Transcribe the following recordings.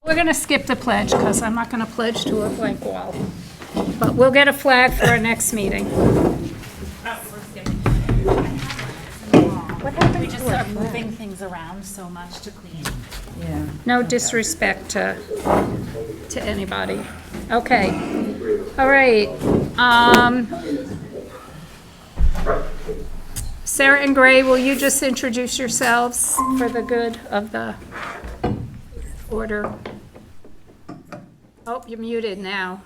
We're going to skip the pledge because I'm not going to pledge to a blank wall. But we'll get a flag for our next meeting. We just are moving things around so much to clean. Yeah. No disrespect to anybody. Okay. All right. Sarah and Gray, will you just introduce yourselves for the good of the order? Oh, you're muted now.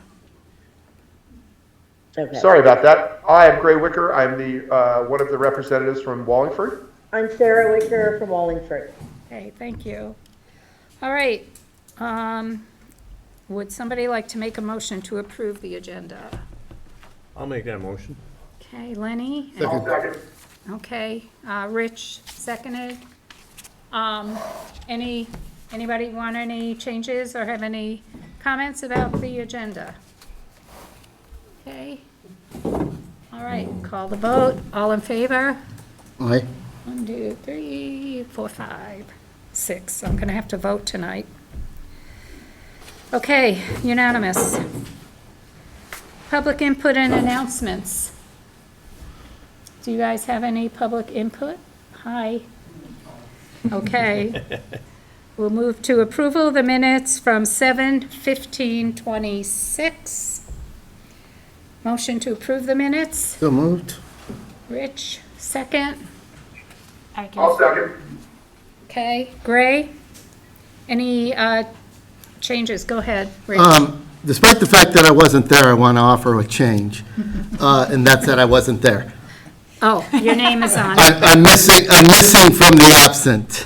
Okay. Sorry about that. I am Gray Wicker. I'm the one of the representatives from Wallingford. I'm Sarah Wicker from Wallingford. Okay, thank you. All right. Would somebody like to make a motion to approve the agenda? I'll make that motion. Okay, Lenny? I'll second. Okay, Rich seconded. Anybody want any changes or have any comments about the agenda? Okay. All right, call the vote. All in favor? Aye. 1, 2, 3, 4, 5, 6. I'm gonna have to vote tonight. Okay, unanimous. Public input and announcements. Do you guys have any public input? Hi. Okay. We'll move to approval of the minutes from 7/15/26. Motion to approve the minutes. So moved. Rich, second. I'll second. Okay, Gray? Any changes? Go ahead, Rich. Despite the fact that I wasn't there, I want to offer a change, and that's that I wasn't there. Oh, your name is on. I'm missing from the absent.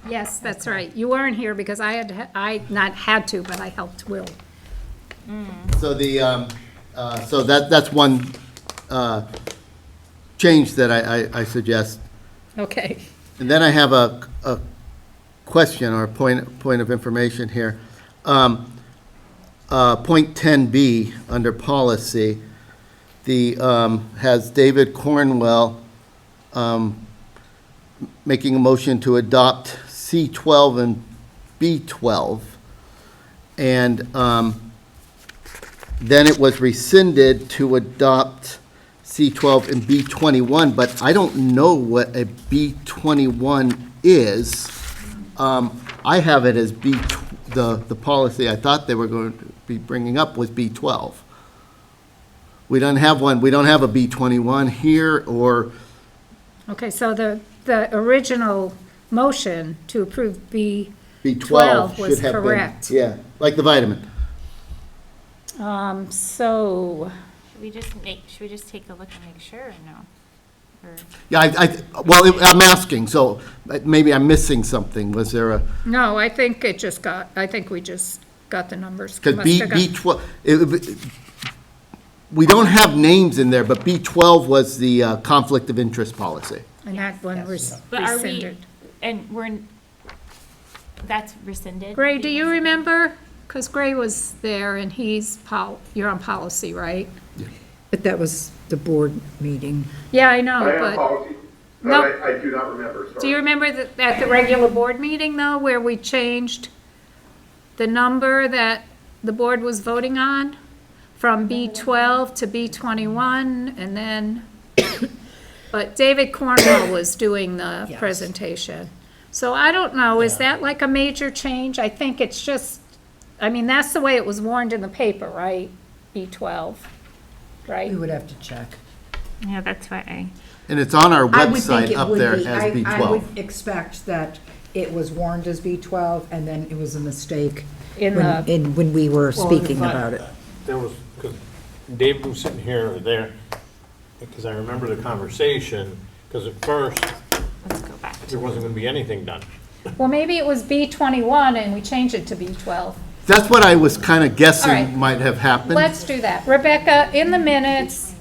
Yes, that's right. You weren't here because I not had to, but I helped Will. So that's one change that I suggest. Okay. And then I have a question or a point of information here. Point 10B under policy, has David Cornwell making a motion to adopt C12 and B12. And then it was rescinded to adopt C12 and B21, but I don't know what a B21 is. I have it as the policy I thought they were going to be bringing up was B12. We don't have one, we don't have a B21 here, or, Okay, so the original motion to approve B12 B12 was should have been. correct. Yeah, like the vitamin. So, Should we just take a look and make sure or no? Or, Yeah, I'm asking, so maybe I'm missing something. Was there a, no, I think we just got the numbers. because Must have got- B12, we don't have names in there, but B12 was the conflict of interest policy. And that one was but are we, rescinded. and that's rescinded? Gray, do you remember? Because Gray was there and you're on policy, right? But that was the board meeting. Yeah, I know, I am but, policy, but No. I do not remember, sorry. do you remember that at the regular board meeting though, where we changed the number that the board was voting on from B12 to B21 and then, but David Cornwell was doing the Yes. presentation. So I don't know, is that like a major change? I think it's just, that's the way it was warned in the paper, right? B12, right? We would have to check. Yeah, that's what And it's on our I would think website it up would there be. as I B12. would expect that it was warned as B12, and then it was a mistake In the, when we were speaking about it. There was, because David was sitting here or there, because I remember the conversation, because at first, let's go back. there wasn't going to be anything done. well, maybe it was B21 and we changed it to B12. That's what I was kind of All right. guessing might have happened. Let's do that. Rebecca, in the minutes,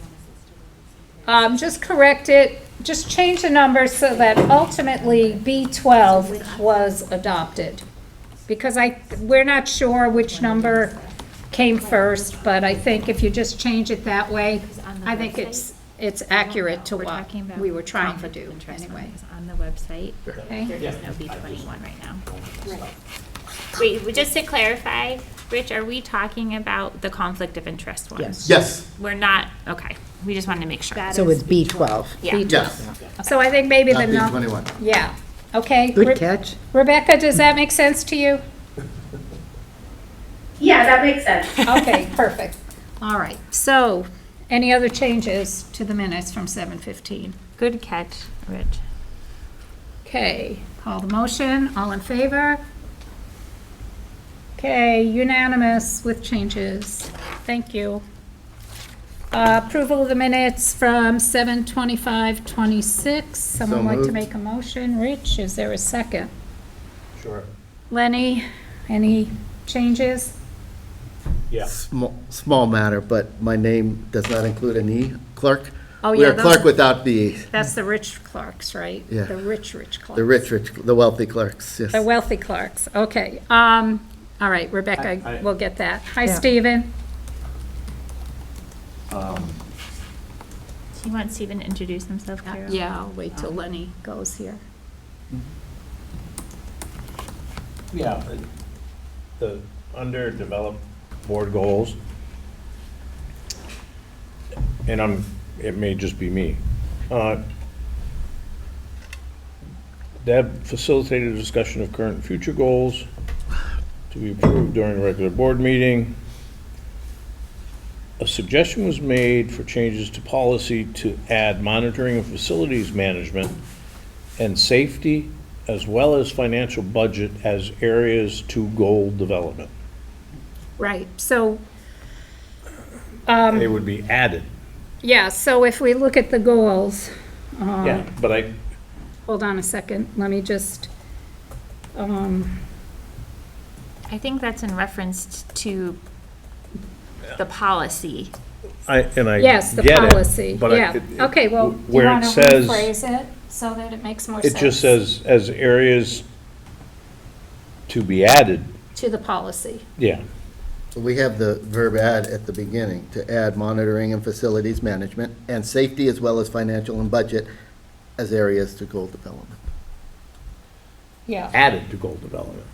just correct it, just change the numbers so that ultimately B12 was adopted. Because we're not sure which number came first, but I think if you just change it that way, On the I think website? it's accurate to We're what talking about we were trying to conflict of do, interest anyway. ones on the website. Okay? There is no B21 right now. Wait, just to clarify, Rich, are we talking about the conflict of interest one? Yes. Yes, We're not, okay, we just wanted to make sure. So it's B12. Yeah. yes, So I think maybe the not number, B21. yeah, okay. Good catch. Rebecca, does that make sense to you? Yeah, that makes sense. Okay, perfect. All right, so, any other changes to the minutes from 7:15? Good catch, Rich. Okay, call the motion, all in favor? Okay, unanimous with changes. Thank you. Approval of the minutes from 7:25:26. Someone like to moved. make a motion? Rich, is there a second? Sure. Lenny, any changes? Yeah. Small matter, but my name does not include an E, clerk. Oh, We yeah, are those- clerk without the E. That's the rich clerks, right? Yeah. The rich clerks. The rich, the wealthy clerks, yes. The wealthy clerks, okay. All right, Rebecca, I- we'll get that. Hi, Yeah. Stephen. Do you want Stephen to introduce himself, Carol? Yeah, I'll wait till Lenny goes here. Yeah, the underdeveloped board goals, and it may just be me. Deb facilitated a discussion of current and future goals to be approved during a regular board meeting. A suggestion was made for changes to policy to add monitoring of facilities management and safety, as well as financial budget as areas to goal development. Right, so, They would be added. yeah, so if we look at the goals, Yeah, but hold on a second, let me just, I think that's in reference to the policy. yes, the get it, policy, but I- yeah. Okay, well, do you where it want to says- rephrase it so that it makes more it sense? just says as areas to be added, To the policy. yeah. So we have the verb add at the beginning, to add monitoring and facilities management, and safety as well as financial and budget as areas to goal development. Yeah. Added to goal development.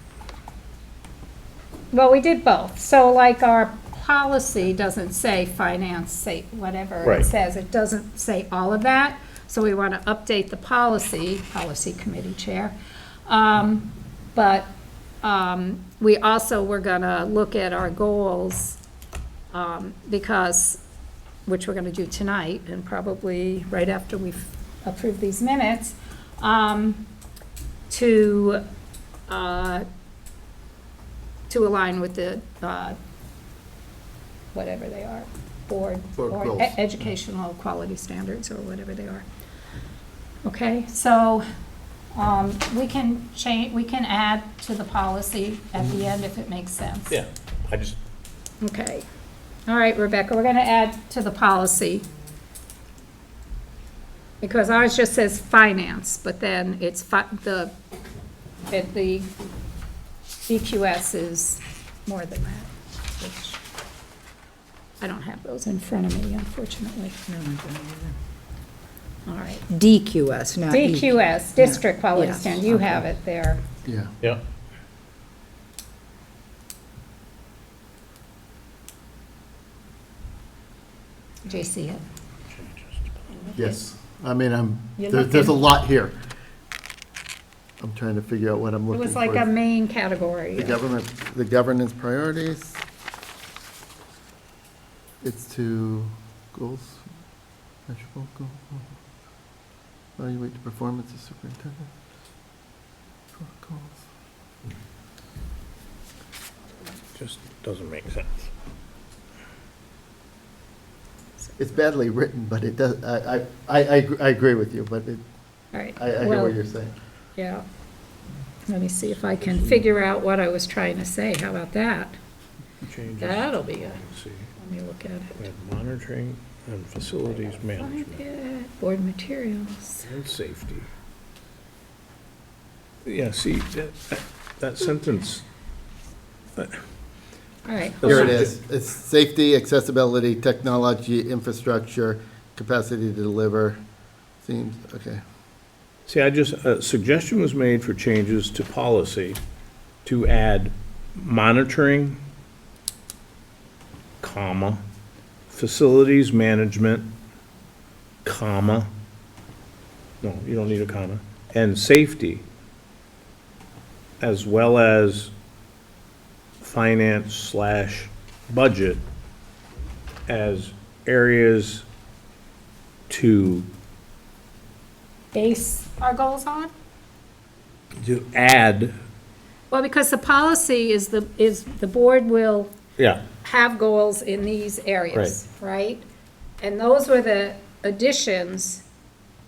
Well, we did both. So like our policy doesn't say finance, say whatever it Right. says. It doesn't say all of that. So we want to update the policy committee chair. But we also were going to look at our goals because, which we're going to do tonight and probably right after we've approved these minutes, to align with the, whatever they are, board, Board or goals. educational quality standards, or whatever they are. Okay, so, we can add to the policy at the end if it makes sense. Yeah, I just, Okay. All right, Rebecca, we're gonna add to the policy. Because ours just says finance, but then it's the BQS is more than that, which I don't have those in front of me, unfortunately. All right. DQS, not E. DQS, District Quality Yes, Standard, you okay. have it there. Yeah. yeah. Do you see it? Yes. I mean, You're there's a looking- lot here. I'm trying to figure out what I'm It looking for. was like a main category. The governance priorities. It's to goals, measurable goals. Evaluate the performance of superintendent. Goals. Just doesn't make sense. It's badly written, but it does, I agree with you, but All right. I hear well, what you're saying. Yeah. Let me see if I can figure out what I was trying to say. How about that? Changes. That'll be good. Let's see. Let me look at it. We have monitoring and facilities management Board materials. and safety. Yeah, see, that sentence. All right. Here it is. It's safety, accessibility, technology, infrastructure, capacity to deliver. Seems, okay. See, a suggestion was made for changes to policy to add monitoring, comma, facilities management, comma, no, you don't need a comma, and safety, as well as finance/budget as areas to Base our goals on? add, Well, because the policy is the board will yeah, have goals in these areas, right? And those were the additions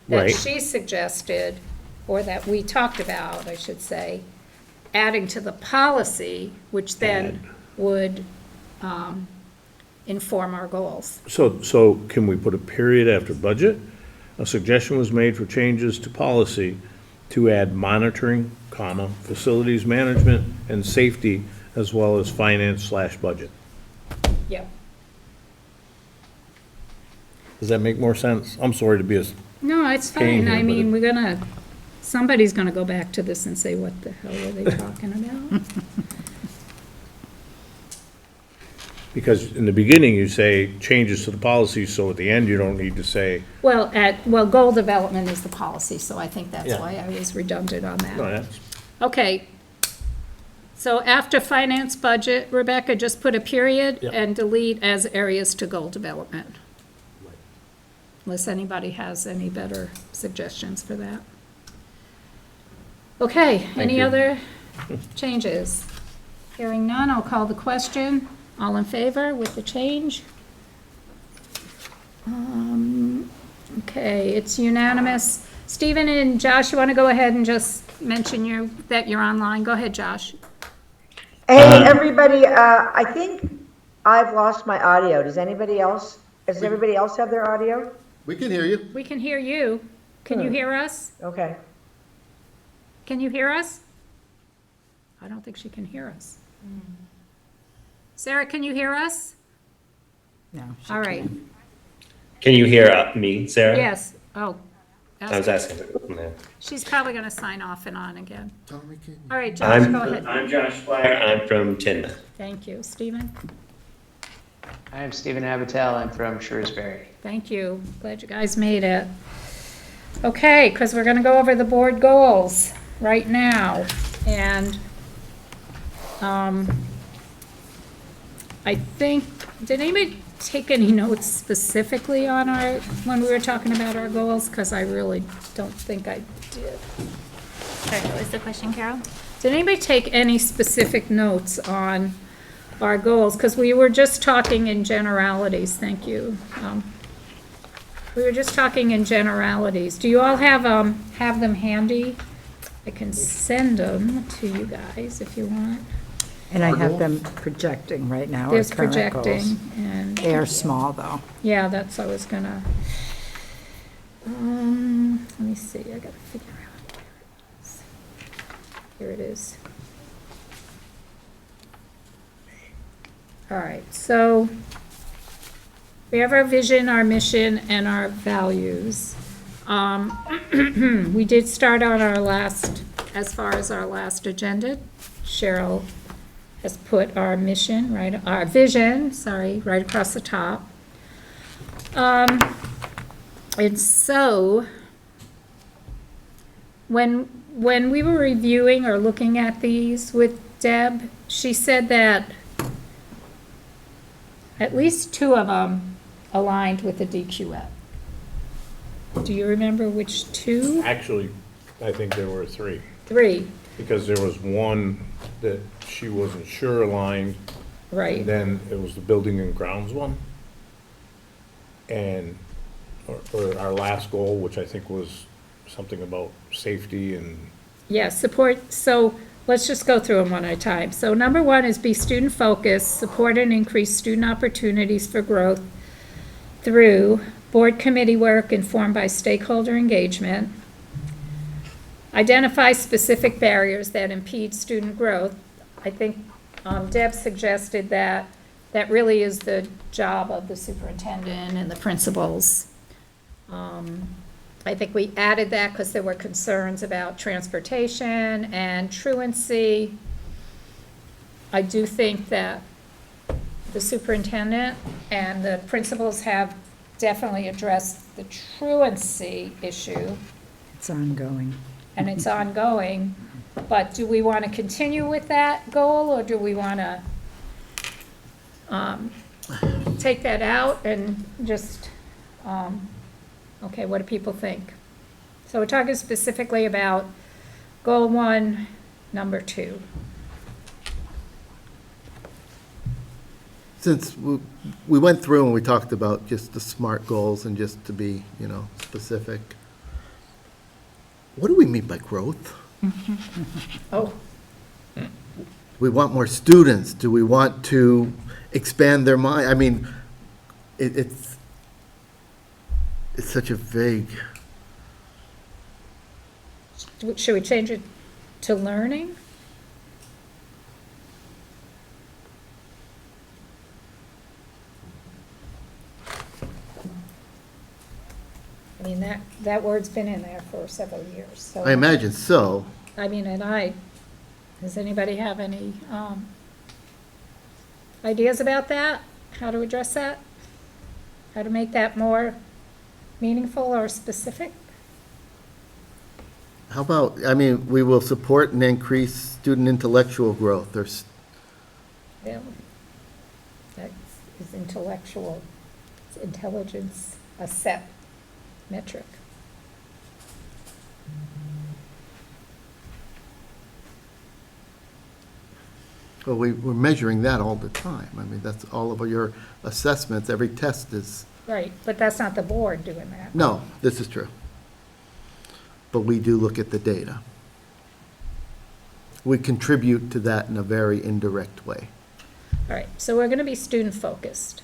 that Right. she suggested, or that we talked about, I should say, adding to the policy, which then would inform our goals. so can we put a period after budget? A suggestion was made for changes to policy to add monitoring, comma, facilities management and safety, as well as finance/budget. Yeah. Does that make more sense? I'm sorry to be a, No, it's Pain fine. here, I but mean, somebody's gonna go back to this and say, what the hell were they talking about? because in the beginning you say changes to the policy, so at the end you don't need to say, Well, goal development is the policy, so I think that's Yeah. why I was redundant on that. no, that's, Okay. So after finance budget, Rebecca, just put a period Yep. and delete as areas to goal development. Unless anybody has any better suggestions for that. Okay, any you. other changes? Hearing none, I'll call the question. All in favor with the change? Okay, it's unanimous. Stephen and Josh, you want to go ahead and just mention that you're online? Go ahead, Josh. Hey, everybody, I think I've lost my audio. Does everybody else have their audio? We can hear you. We can hear you. Can you hear us? Okay. Can you hear us? I don't think she can hear us. Sarah, can you hear us? No. she All right. can't. Can you hear me, Sarah? Yes. Oh. I was asking. Yeah. She's probably going to sign off and on again. Tell them we can. All right, Josh, go ahead. I'm Josh Flagg. I'm from Tinmouth. Thank you. Stephen? I'm Stephen Abatel. I'm from Shrewsbury. Thank you. Glad you guys made it. Okay, because we're going to go over the board goals right now. And I think, did anybody take any notes specifically on when we were talking about our goals? Because I really don't think I did. Sorry, what was the question, Carol? Did anybody take any specific notes on our goals? Because we were just talking in generalities. Thank you. We were just talking in generalities. Do you all have them handy? I can send them to you guys if you want. And I have them projecting right now. There's our current projecting goals. and. They are small, though. Yeah, that's, I was gonna, let me see, I gotta figure out where it is. Here it is. All right, so we have our vision, our mission, and our values. We did start on as far as our last agenda. Cheryl has put our mission, our vision, right across the top. And so, when we were reviewing or looking at these with Deb, she said that at least 2 of them aligned with the DQF. Do you remember which 2? actually, I think there were 3. 3, Because there was one that she wasn't sure aligned, and right. then it was the building and grounds one. And, or our last goal, which I think was something about safety and, Yeah, support, so let's just go through them one at a time. So number 1 is be student-focused, support and increase student opportunities for growth through board committee work informed by stakeholder engagement. Identify specific barriers that impede student growth. I think Deb suggested that really is the job of the superintendent and the principals. I think we added that because there were concerns about transportation and truancy. I do think that the superintendent and the principals have definitely addressed the truancy issue, It's ongoing. and it's ongoing. But do we want to continue with that goal, or do we want to take that out and just, okay, what do people think? So we're talking specifically about goal 1, number 2. Since we went through and we talked about just the SMART goals and just to be, specific, what do we mean by growth? Oh, We want more students. Do we want to expand their mind? I mean, it's such a vague. should we change it to learning? I mean, that word's been in there for several years, so. I imagine so. I mean, does anybody have any ideas about that? How to address that? How to make that more meaningful or specific? How about, we will support and increase student intellectual growth. Yeah. That is intellectual, it's intelligence, a set metric. Well, we're measuring that all the time. That's all of your assessments. Every test is, Right, but that's not the board doing that. no, this is true. But we do look at the data. We contribute to that in a very indirect way. All right, so we're gonna be student-focused.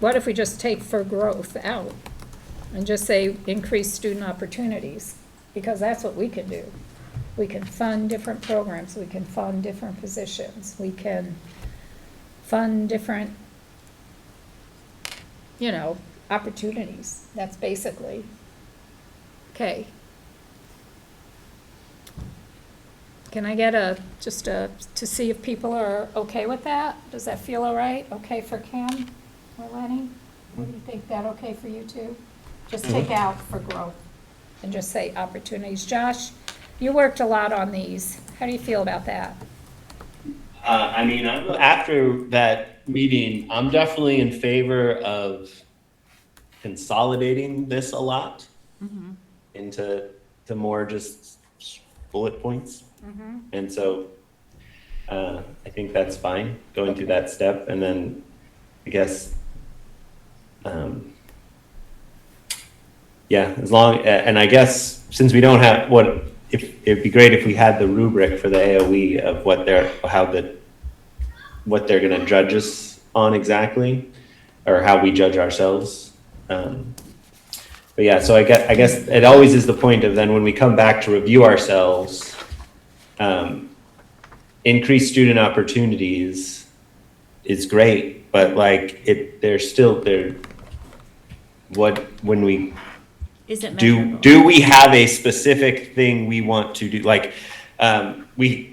What if we just take for growth out and just say increase student opportunities? Because that's what we can do. We can fund different programs, we can fund different positions, we can fund different, opportunities. That's basically, okay. Can I get to see if people are okay with that? Does that feel all right? Okay for Kim or Lenny? What do you think, that okay for you too? Just take out for growth and just say opportunities. Josh, you worked a lot on these. How do you feel about that? After that meeting, I'm definitely in favor of consolidating this a lot into more just bullet points. And so I think that's fine, going through that step. And then I guess, as long, and I guess since we don't have it'd be great if we had the rubric for the AOE of what they're going to judge us on exactly, or how we judge ourselves. But yeah, so I guess it always is the point of then when we come back to review ourselves, increased student opportunities is great, but when we Is it do measurable? we have a specific thing we want to do?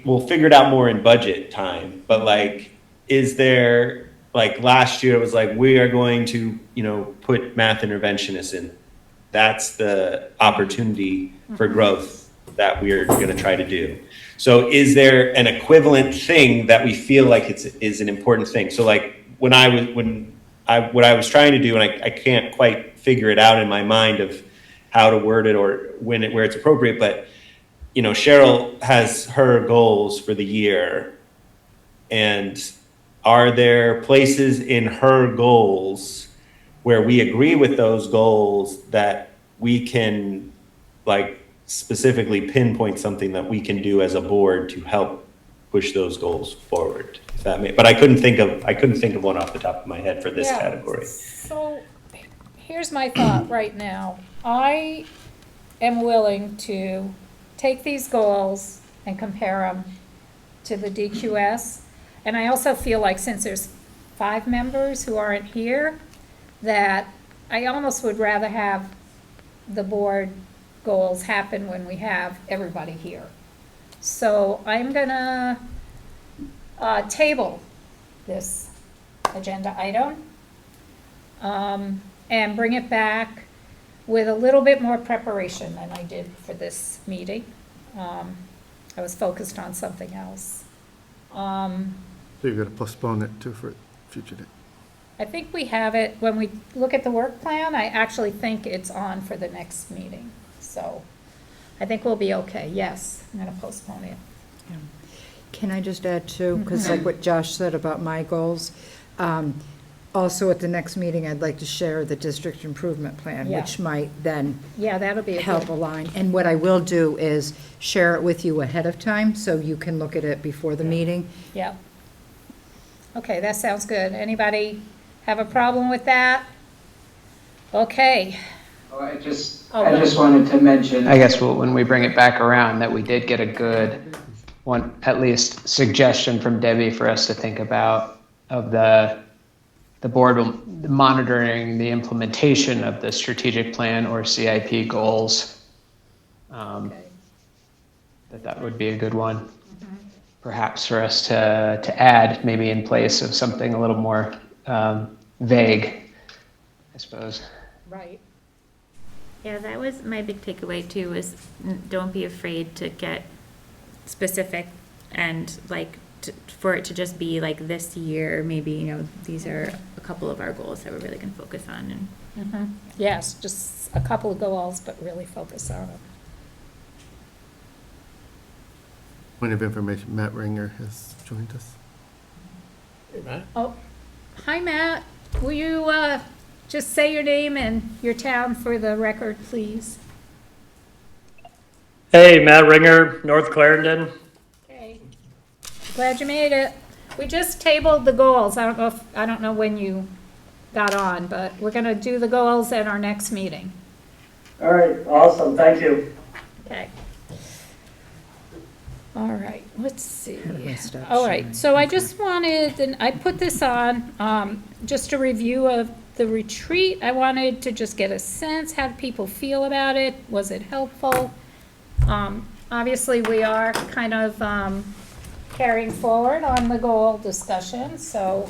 We'll figure it out more in budget time, but is there, last year it was we are going to, put math interventionists in. That's the opportunity for growth that we're going to try to do. So is there an equivalent thing that we feel like is an important thing? So what I was trying to do, and I can't quite figure it out in my mind of how to word it or where it's appropriate, but Cheryl has her goals for the year, and are there places in her goals where we agree with those goals that we can specifically pinpoint something that we can do as a board to help push those goals forward? But I couldn't think of one off the top of my head for this Yeah. category. So here's my thought right now. I am willing to take these goals and compare them to the DQS. And I also feel like since there's 5 members who aren't here, that I almost would rather have the board goals happen when we have everybody here. So I'm gonna table this agenda item and bring it back with a little bit more preparation than I did for this meeting. I was focused on something else. So you're going to postpone it too for future day? I think we have it, when we look at the work plan, I actually think it's on for the next meeting. So I think we'll be okay. Yes, I'm going to postpone it. Can I just add too, because like what Josh said about my goals, also at the next meeting, I'd like to share the district improvement plan, Yeah. which might then Yeah, that'll be a help good. align. And what I will do is share it with you ahead of time, so you can look at it before the meeting. Yeah. Okay, that sounds good. Anybody have a problem with that? Okay. Oh, I just Oh, wanted to mention, I guess when we bring it back around, that we did get a good one, at least suggestion from Debbie for us to think about of the board monitoring the implementation of the strategic plan or CIP goals. Okay. That would be a good one, perhaps for us to add, maybe in place of something a little more vague, I suppose. Right. Yeah, that was my big takeaway too, was don't be afraid to get specific and like for it to just be like this year, maybe, you know, these are a couple of our goals that we're really gonna focus on. And Yes, just a couple of goals, but really focus on them. Point of information, Matt Ringer has joined us. Hey, Matt? Oh, hi, Matt. Will you just say your name and your town for the record, please? Hey, Matt Ringer, North Clarendon. Okay. Glad you made it. We just tabled the goals. I don't know when you got on, but we're gonna do the goals at our next meeting. All right, awesome, thank you. Okay. All right, let's see. How do I stop All sharing? right, so I just wanted, and I put this on, just a review of the retreat. I wanted to just get a sense, how do people feel about it? Was it helpful? Obviously, we are kind of carrying forward on the goal discussion, so,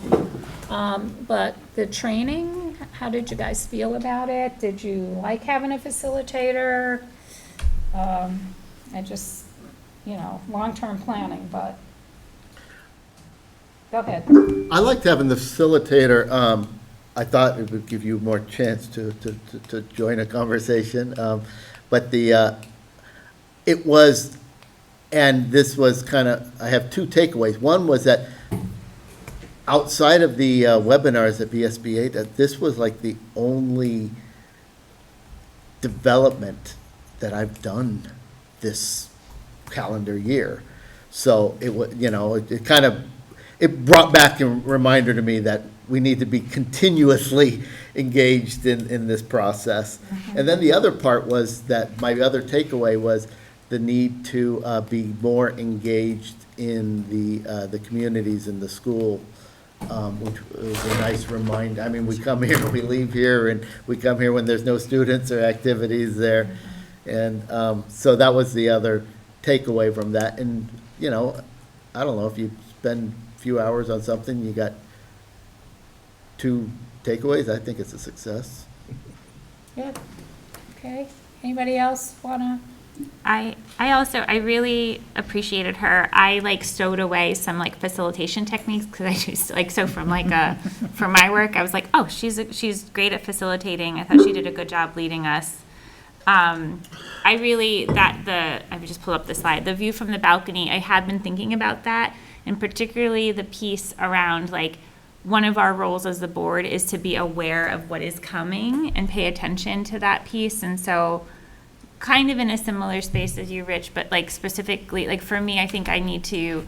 but the training, how did you guys feel about it? Did you like having a facilitator? I just, you know, long-term planning, but, go ahead. I liked having the facilitator. I thought it would give you more chance to join a conversation. But it was, and this was kind of, I have two takeaways. One was that outside of the webinars at VSBA, that this was like the only development that I've done this calendar year. So it was, you know, it kind of, it brought back a reminder to me that we need to be continuously engaged in this process. And then the other part was that my other takeaway was the need to be more engaged in the communities in the school, which was a nice reminder. I mean, we come here, we leave here, and we come here when there's no students or activities there. And so that was the other takeaway from that. And, you know, I don't know, if you spend a few hours on something, you got 2 takeaways, I think it's a success. Good. Okay. Anybody else wanna? I really appreciated her. I like stowed away some like facilitation techniques because I just like, so from like from my work, I was like, oh, she's great at facilitating. I thought she did a good job leading us. I just pulled up the slide, the view from the balcony. I had been thinking about that, and particularly the piece around like, one of our roles as the board is to be aware of what is coming and pay attention to that piece. And so kind of in a similar space as you, Rich, but like specifically, like for me, I think I need to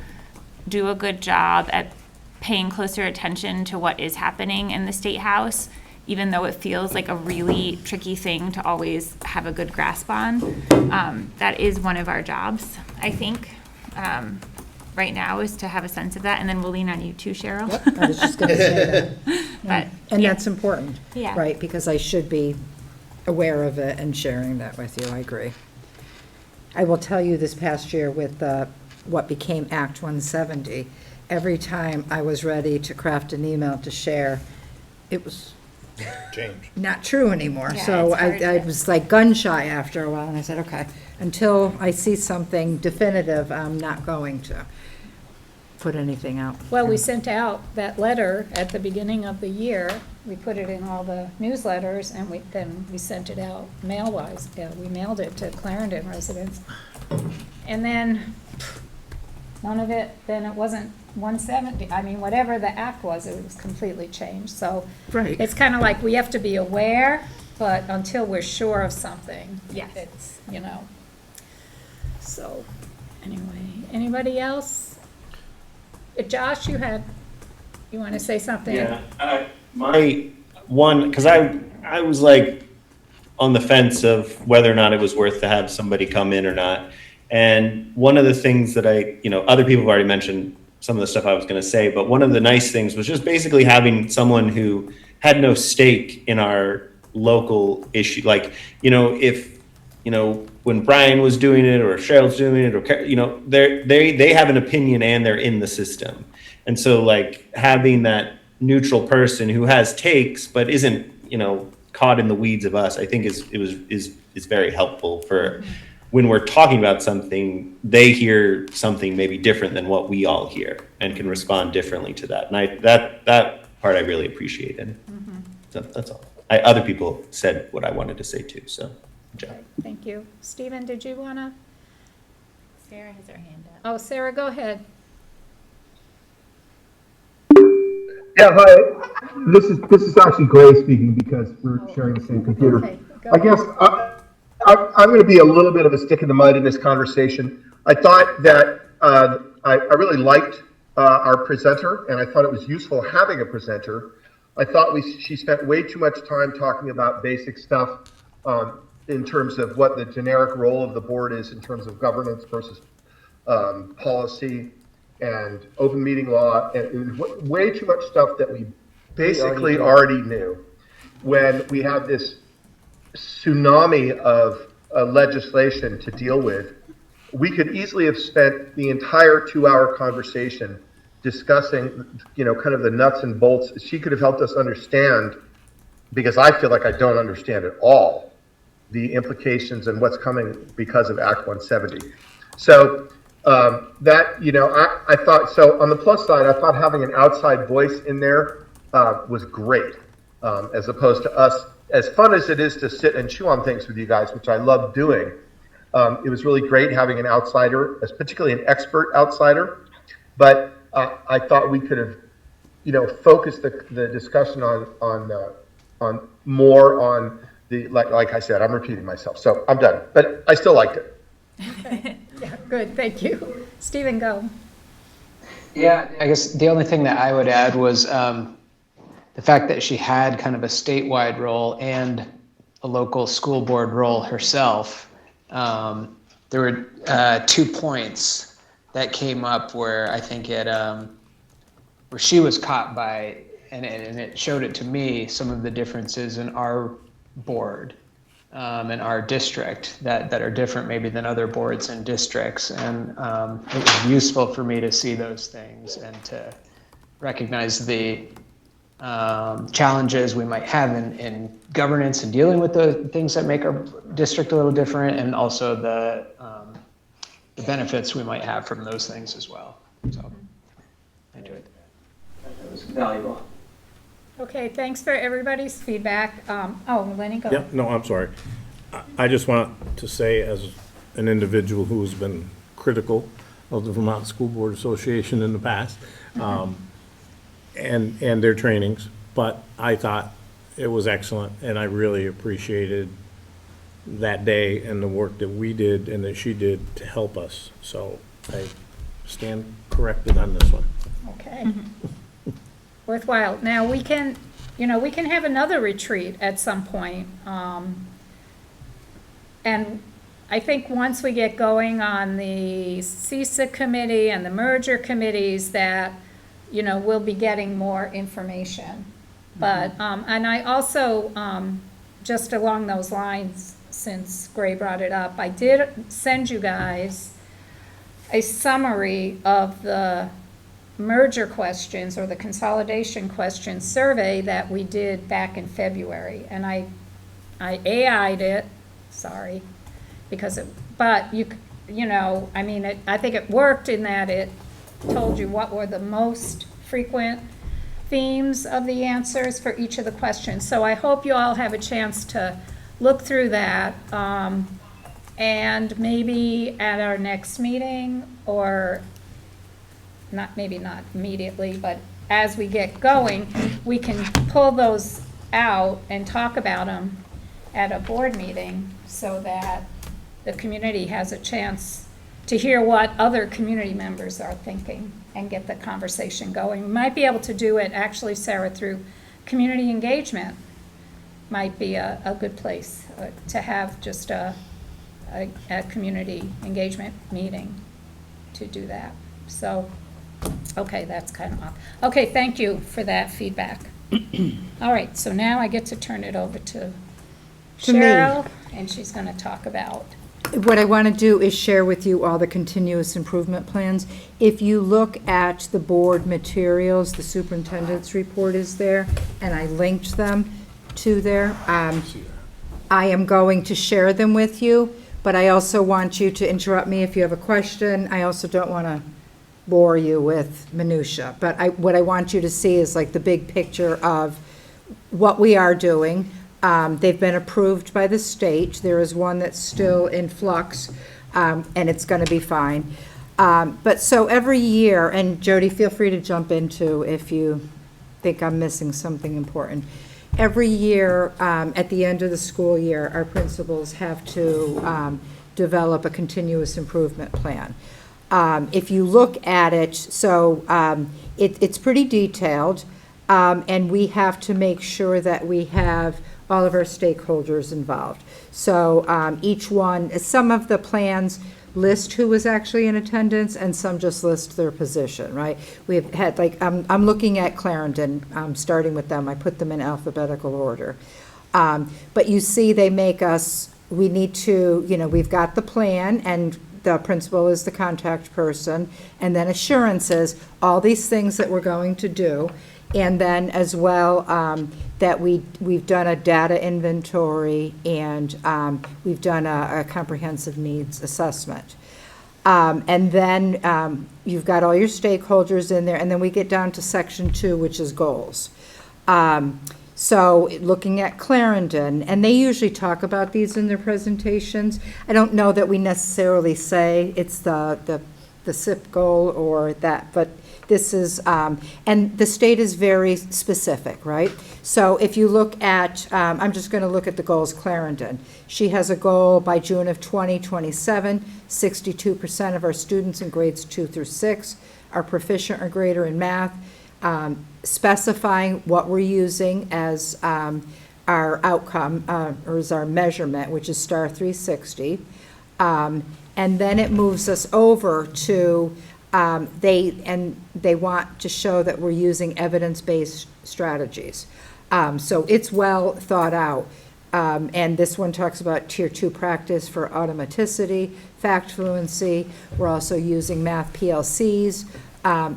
do a good job at paying closer attention to what is happening in the State House, even though it feels like a really tricky thing to always have a good grasp on. That is one of our jobs, I think. Right now is to have a sense of that, and then we'll lean on you too, Cheryl. I was just gonna say that. But And yeah. that's important. Yeah. Right, because I should be aware of it and sharing that with you, I agree. I will tell you this past year with what became Act 170, every time I was ready to craft an email to share, it was Change. not true anymore. Yeah, So it's hard I to- was like gun shy after a while, and I said, okay, until I see something definitive, I'm not going to put anything out. Well, we sent out that letter at the beginning of the year. We put it in all the newsletters, and then we sent it out mail-wise. Yeah, we mailed it to Clarendon residents. And then, none of it, then it wasn't 170. I mean, whatever the act was, it was completely changed. So Right. it's kind of like we have to be aware, but until we're sure of something, Yes. it's, So, anyway, anybody else? Josh, you want to say something? Yeah, my one, because I was like on the fence of whether or not it was worth to have somebody come in or not. And one of the things that other people have already mentioned some of the stuff I was going to say, but one of the nice things was just basically having someone who had no stake in our local issue. Like, if, when Brian was doing it or Cheryl's doing it, or, they have an opinion and they're in the system. And so like having that neutral person who has takes, but isn't, caught in the weeds of us, I think is very helpful for when we're talking about something, they hear something maybe different than what we all hear and can respond differently to that. And that part I really appreciated. So that's all. Other people said what I wanted to say too, so good job. Thank you. Stephen, did you want to? Sarah has her hand up. Oh, Sarah, go ahead. Yeah, hi. This is actually Gray speaking because we're sharing the same computer. Okay, go I guess I'm going to be a little bit of a stick in the mud in this conversation. I thought that I really liked our presenter, and I thought it was useful having a presenter. I thought she spent way too much time talking about basic stuff in terms of what the generic role of the board is in terms of governance versus policy and open meeting law, and way too much stuff that we basically already knew. When we have this tsunami of legislation to deal with, we could easily have spent the entire 2-hour conversation discussing, kind of the nuts and bolts. She could have helped us understand, because I feel like I don't understand at all, the implications and what's coming because of Act 170. So I thought, so on the plus side, I thought having an outside voice in there was great, as opposed to us. As fun as it is to sit and chew on things with you guys, which I love doing, it was really great having an outsider, particularly an expert outsider. But I thought we could have, focused the discussion on more on the like I said, I'm repeating myself, so I'm done. But I still liked it. Okay. Yeah, good, thank you. Stephen, go. Yeah, I guess the only thing that I would add was the fact that she had kind of a statewide role and a local school board role herself. There were 2 points that came up where I think where she was caught by, and it showed it to me, some of the differences in our board and our district that are different maybe than other boards and districts. And it was useful for me to see those things and to recognize the challenges we might have in governance and dealing with the things that make our district a little different, and also the benefits we might have from those things as well. So I enjoyed it. That was valuable. Okay, thanks for everybody's feedback. Lenny, go. Yep, no, I'm sorry. I just want to say, as an individual who has been critical of the Vermont School Board Association in the past, and their trainings, but I thought it was excellent, and I really appreciated that day and the work that we did and that she did to help us. So I stand corrected on this one. Okay. Worthwhile. Now, we can have another retreat at some point. And I think once we get going on the CISA committee and the merger committees, that, we'll be getting more information. But, and I also just along those lines, since Gray brought it up, I did send you guys a summary of the merger questions or the consolidation questions survey that we did back in February. And I AI'd it, sorry, because but you know, I mean, I think it worked in that it told you what were the most frequent themes of the answers for each of the questions. So I hope you all have a chance to look through that. And maybe at our next meeting, or maybe not immediately, but as we get going, we can pull those out and talk about them at a board meeting so that the community has a chance to hear what other community members are thinking and get the conversation going. We might be able to do it, actually, Sarah, through community engagement. Might be a good place to have just a community engagement meeting to do that. So, okay, that's kind of off. Okay, thank you for that feedback. All right, so now I get to turn it over to To me. Cheryl, and she's going to talk about. What I want to do is share with you all the continuous improvement plans. If you look at the board materials, the superintendent's report is there, and I linked them to there. I am going to share them with you, but I also want you to interrupt me if you have a question. I also don't want to bore you with minutia, but what I want you to see is like the big picture of what we are doing. They've been approved by the state. There is one that's still in flux, and it's going to be fine. But so every year, and Jody, feel free to jump into if you think I'm missing something important. Every year, at the end of the school year, our principals have to develop a continuous improvement plan. If you look at it, so it's pretty detailed, and we have to make sure that we have all of our stakeholders involved. So each one, some of the plans list who was actually in attendance, and some just list their position, right? We've had, like, I'm looking at Clarendon, starting with them. I put them in alphabetical order. But you see, they make us, we need to, you know, we've got the plan, and the principal is the contact person, and then assurances, all these things that we're going to do. And then as well, that we've done a data inventory, and we've done a comprehensive needs assessment. And then you've got all your stakeholders in there, and then we get down to section 2, which is goals. So looking at Clarendon, and they usually talk about these in their presentations. I don't know that we necessarily say it's the CIP goal or that, but this is, and the state is very specific, right? So if you look at, I'm just going to look at the goals, Clarendon. She has a goal by June of 2027, 62% of our students in grades 2 through 6 are proficient or greater in math, specifying what we're using as our outcome, or as our measurement, which is STAR 360. And then it moves us over to they want to show that we're using evidence-based strategies. So it's well thought out. And this one talks about Tier 2 practice for automaticity, fact fluency. We're also using math PLCs,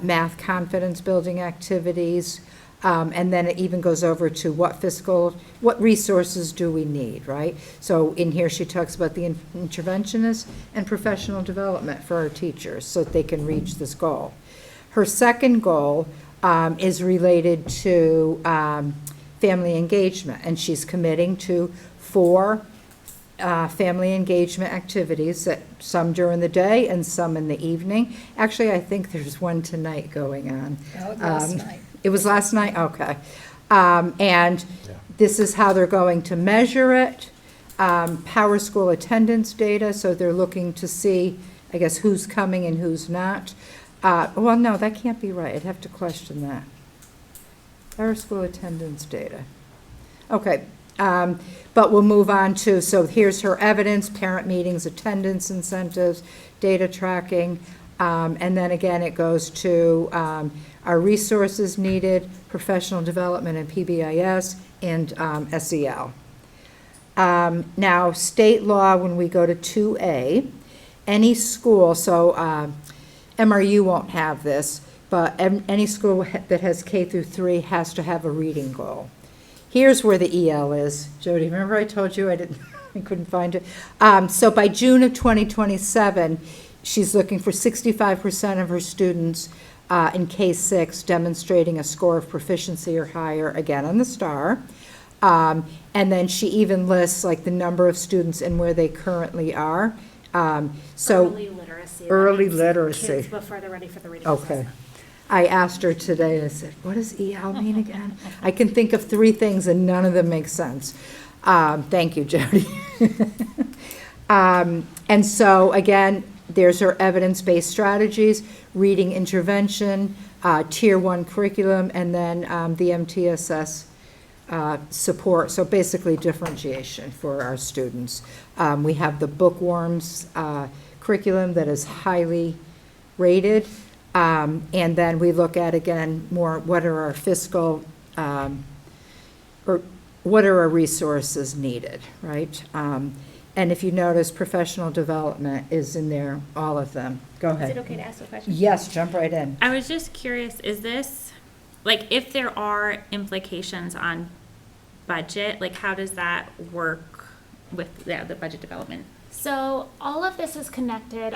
math confidence building activities. And then it even goes over to what resources do we need, right? So in here she talks about the interventionist and professional development for our teachers so that they can reach this goal. Her second goal is related to family engagement, and she's committing to 4 family engagement activities, that some during the day and some in the evening. Actually, I think there's one tonight going on. Last night. It was last night? Okay. And this is how they're going to measure it. Power School attendance data, so they're looking to see, I guess, who's coming and who's not. Well, no, that can't be right. I'd have to question that. Power School attendance data. Okay. But we'll move on to, so here's her evidence, parent meetings, attendance incentives, data tracking. And then again, it goes to our resources needed, professional development and PBIS, and SEL. Now, state law, when we go to 2A, any school, so MRU won't have this, but any school that has K through 3 has to have a reading goal. Here's where the EL is. Jody, remember I told you I couldn't find it? So by June of 2027, she's looking for 65% of her students in K-6 demonstrating a score of proficiency or higher, again on the star. And then she even lists like the number of students and where they currently are. So Early literacy. that early means literacy. Kids before they're ready for the reading Okay. assessment. I asked her today, I said, what does EL mean again? I can think of 3 things and none of them make sense. Thank you, Jody. And so, again, there's her evidence-based strategies, reading intervention, Tier 1 curriculum, and then the MTSS support, so basically differentiation for our students. We have the bookworms curriculum that is highly rated. And then we look at, again, more what are our fiscal, or what are our resources needed, right? And if you notice, professional development is in there, all of them. Go Is it ahead. okay to ask a question? Yes, jump right in. I was just curious, is this, like, if there are implications on budget, like, how does that work with the budget development? So all of this is connected.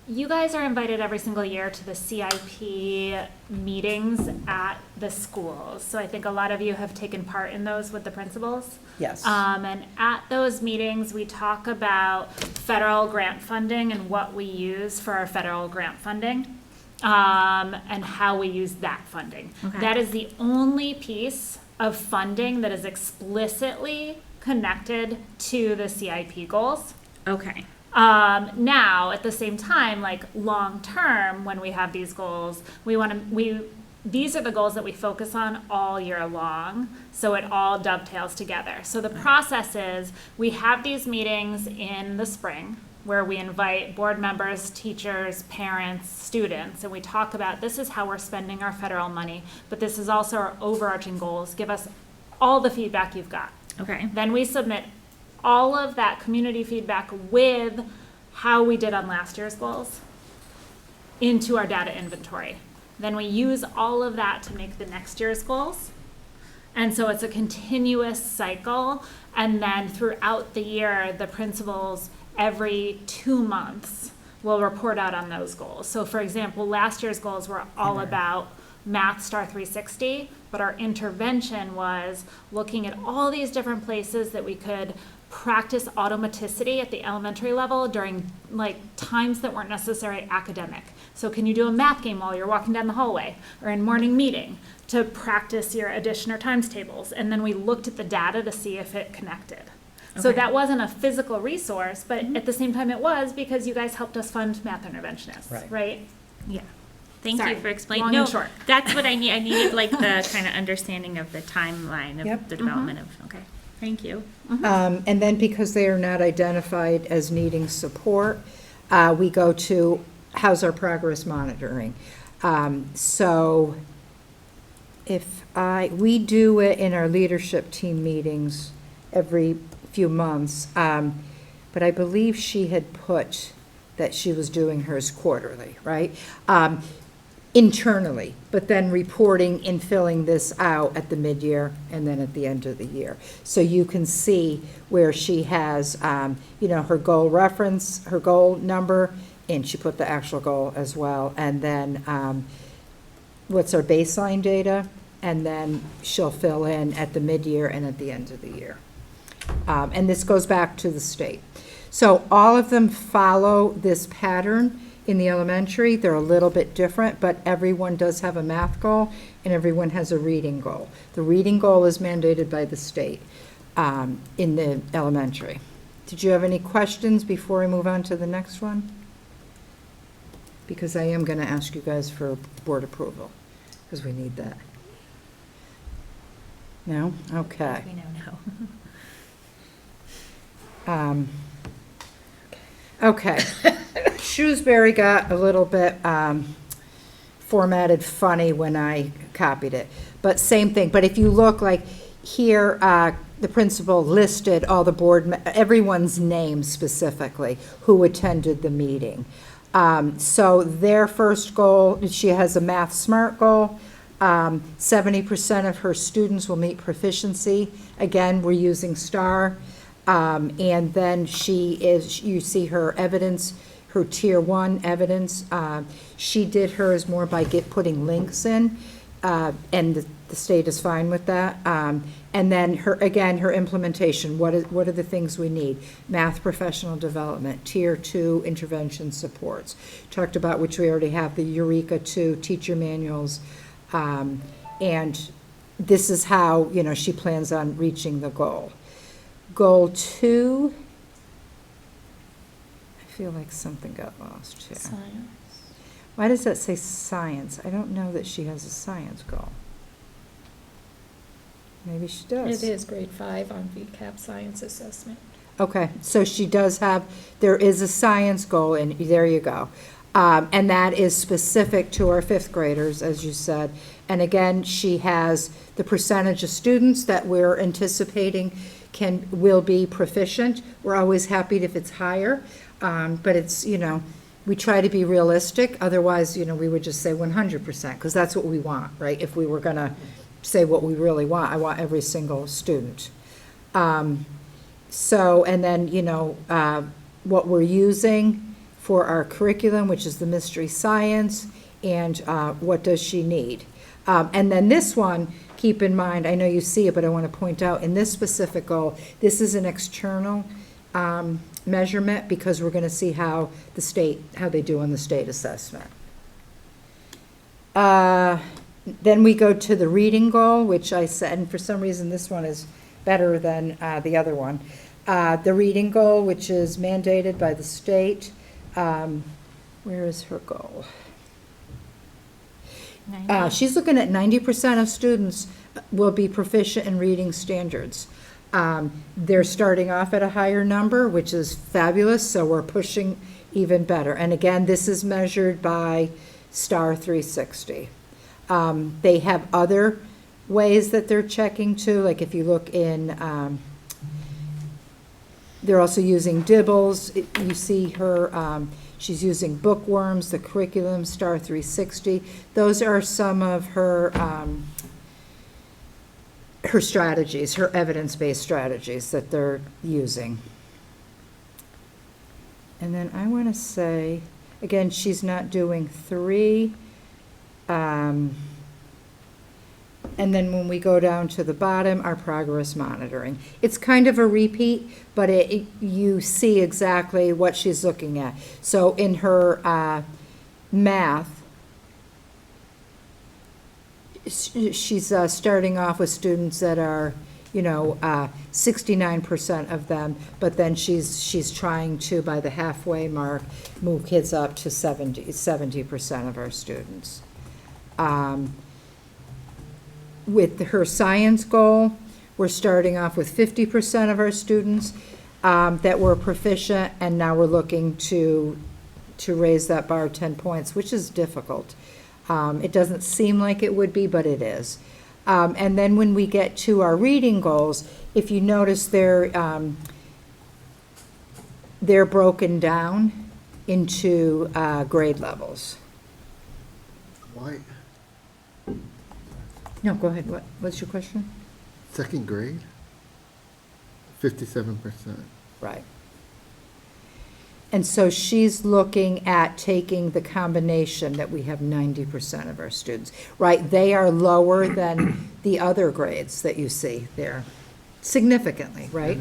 You guys are invited every single year to the CIP meetings at the schools. So I think a lot of you have taken part in those with the principals. Yes. And at those meetings, we talk about federal grant funding and what we use for our federal grant funding, and how we use that funding. Okay. That is the only piece of funding that is explicitly connected to the CIP goals. Okay. Now, at the same time, like long-term, when we have these goals, these are the goals that we focus on all year long, so it all dovetails together. So the process is, we have these meetings in the spring, where we invite board members, teachers, parents, students, and we talk about, this is how we're spending our federal money, but this is also our overarching goals. Give us all the feedback you've got. Okay. Then we submit all of that community feedback with how we did on last year's goals into our data inventory. Then we use all of that to make the next year's goals. And so it's a continuous cycle. And then throughout the year, the principals every 2 months will report out on those goals. So for example, last year's goals were all about Math Star 360, but our intervention was looking at all these different places that we could practice automaticity at the elementary level during like times that weren't necessarily academic. So can you do a math game while you're walking down the hallway or in morning meeting to practice your addition or times tables? And then we looked at the data to see if it connected. So Okay. that wasn't a physical resource, but at the same time it was, because you guys helped us fund math interventionists, Right. right? Yeah. Thank Sorry, you for explaining. long No, and short. that's what I need. I needed like the kind of understanding of the timeline of Yep. the development of, okay. Thank you. And then because they are not identified as needing support, we go to how's our progress monitoring. So we do it in our leadership team meetings every few months, but I believe she had put that she was doing hers quarterly, right? Internally, but then reporting and filling this out at the mid-year and then at the end of the year. So you can see where she has, her goal reference, her goal number, and she put the actual goal as well. And then what's our baseline data? And then she'll fill in at the mid-year and at the end of the year. And this goes back to the state. So all of them follow this pattern. In the elementary, they're a little bit different, but everyone does have a math goal and everyone has a reading goal. The reading goal is mandated by the state in the elementary. Did you have any questions before I move on to the next one? Because I am going to ask you guys for board approval, because we need that. No? Okay. We know Okay. Shrewsbury got a little bit formatted funny when I copied it, but same thing. But if you look like here, the principal listed all the everyone's name specifically, who attended the meeting. So their first goal, she has a Math Smart goal. 70% of her students will meet proficiency. Again, we're using STAR. And then you see her evidence, her tier 1 evidence. She did hers more by putting links in, and the state is fine with that. And then her implementation, what are the things we need? Math professional development, tier 2 intervention supports. Talked about, which we already have, the Eureka 2 teacher manuals. And this is how, she plans on reaching the goal. Goal 2, I feel like something got lost here. Science. Why does that say science? I don't know that she has a science goal. Maybe she does. It is grade 5 on VCAP science assessment. Okay, so she does there is a science goal, and there you go. And that is specific to our 5th graders, as you said. And again, she has the percentage of students that we're anticipating will be proficient. We're always happy if it's higher, but it's, we try to be realistic. Otherwise, we would just say 100%, because that's what we want, right? If we were going to say what we really want, I want every single student. So, and then, what we're using for our curriculum, which is the mystery science, and what does she need? And then this one, keep in mind, I know you see it, but I want to point out, in this specific goal, this is an external measurement, because we're going to see how they do on the state assessment. Then we go to the reading goal, which I said, and for some reason this one is better than the other one. The reading goal, which is mandated by the state. Where is her goal? She's looking at 90% of students will be proficient in reading standards. They're starting off at a higher number, which is fabulous, so we're pushing even better. And again, this is measured by STAR 360. They have other ways that they're checking too, like if you look in, they're also using Dibbles. You see her, she's using Bookworms, the curriculum, STAR 360. Those are some of her her strategies, her evidence-based strategies that they're using. And then I want to say, again, she's not doing 3. And then when we go down to the bottom, our progress monitoring. It's kind of a repeat, but you see exactly what she's looking at. So in her math, she's starting off with students that are, 69% of them, but then she's trying to, by the halfway mark, move kids up to 70% of our students. With her science goal, we're starting off with 50% of our students that were proficient, and now we're looking to raise that bar 10 points, which is difficult. It doesn't seem like it would be, but it is. And then when we get to our reading goals, if you notice they're broken down into grade levels. Why? No, go ahead. What's your question? 2nd grade? 57%. Right. And so she's looking at taking the combination that we have 90% of our students, right? They are lower than the other grades that you see there, significantly, right?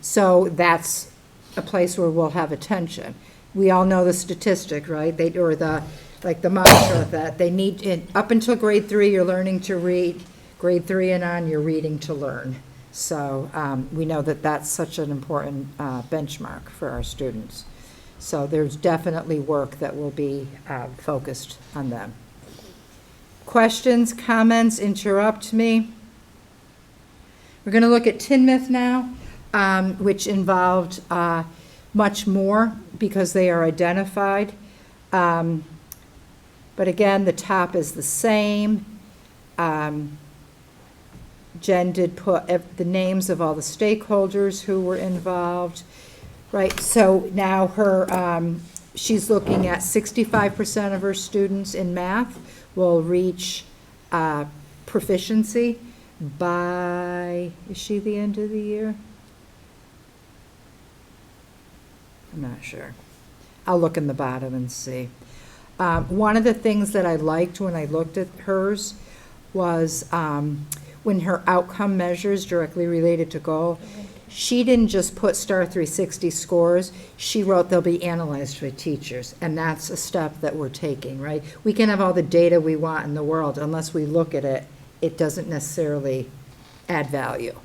So that's a place where we'll have attention. We all know the statistic, right? The mantra that they need, up until grade 3, you're learning to read. Grade 3 and on, you're reading to learn. So we know that that's such an important benchmark for our students. So there's definitely work that will be focused on them. Questions, comments, interrupt me. We're going to look at Tinmouth now, which involved much more because they are identified. But again, the top is the same. Jen did put the names of all the stakeholders who were involved, right? So now she's looking at 65% of her students in math will reach proficiency by, is she the end of the year? I'm not sure. I'll look in the bottom and see. One of the things that I liked when I looked at hers was when her outcome measures directly related to goal, she didn't just put Star 360 scores, she wrote they'll be analyzed by teachers, and that's a step that we're taking, right? We can have all the data we want in the world, unless we look at it, it doesn't necessarily add value.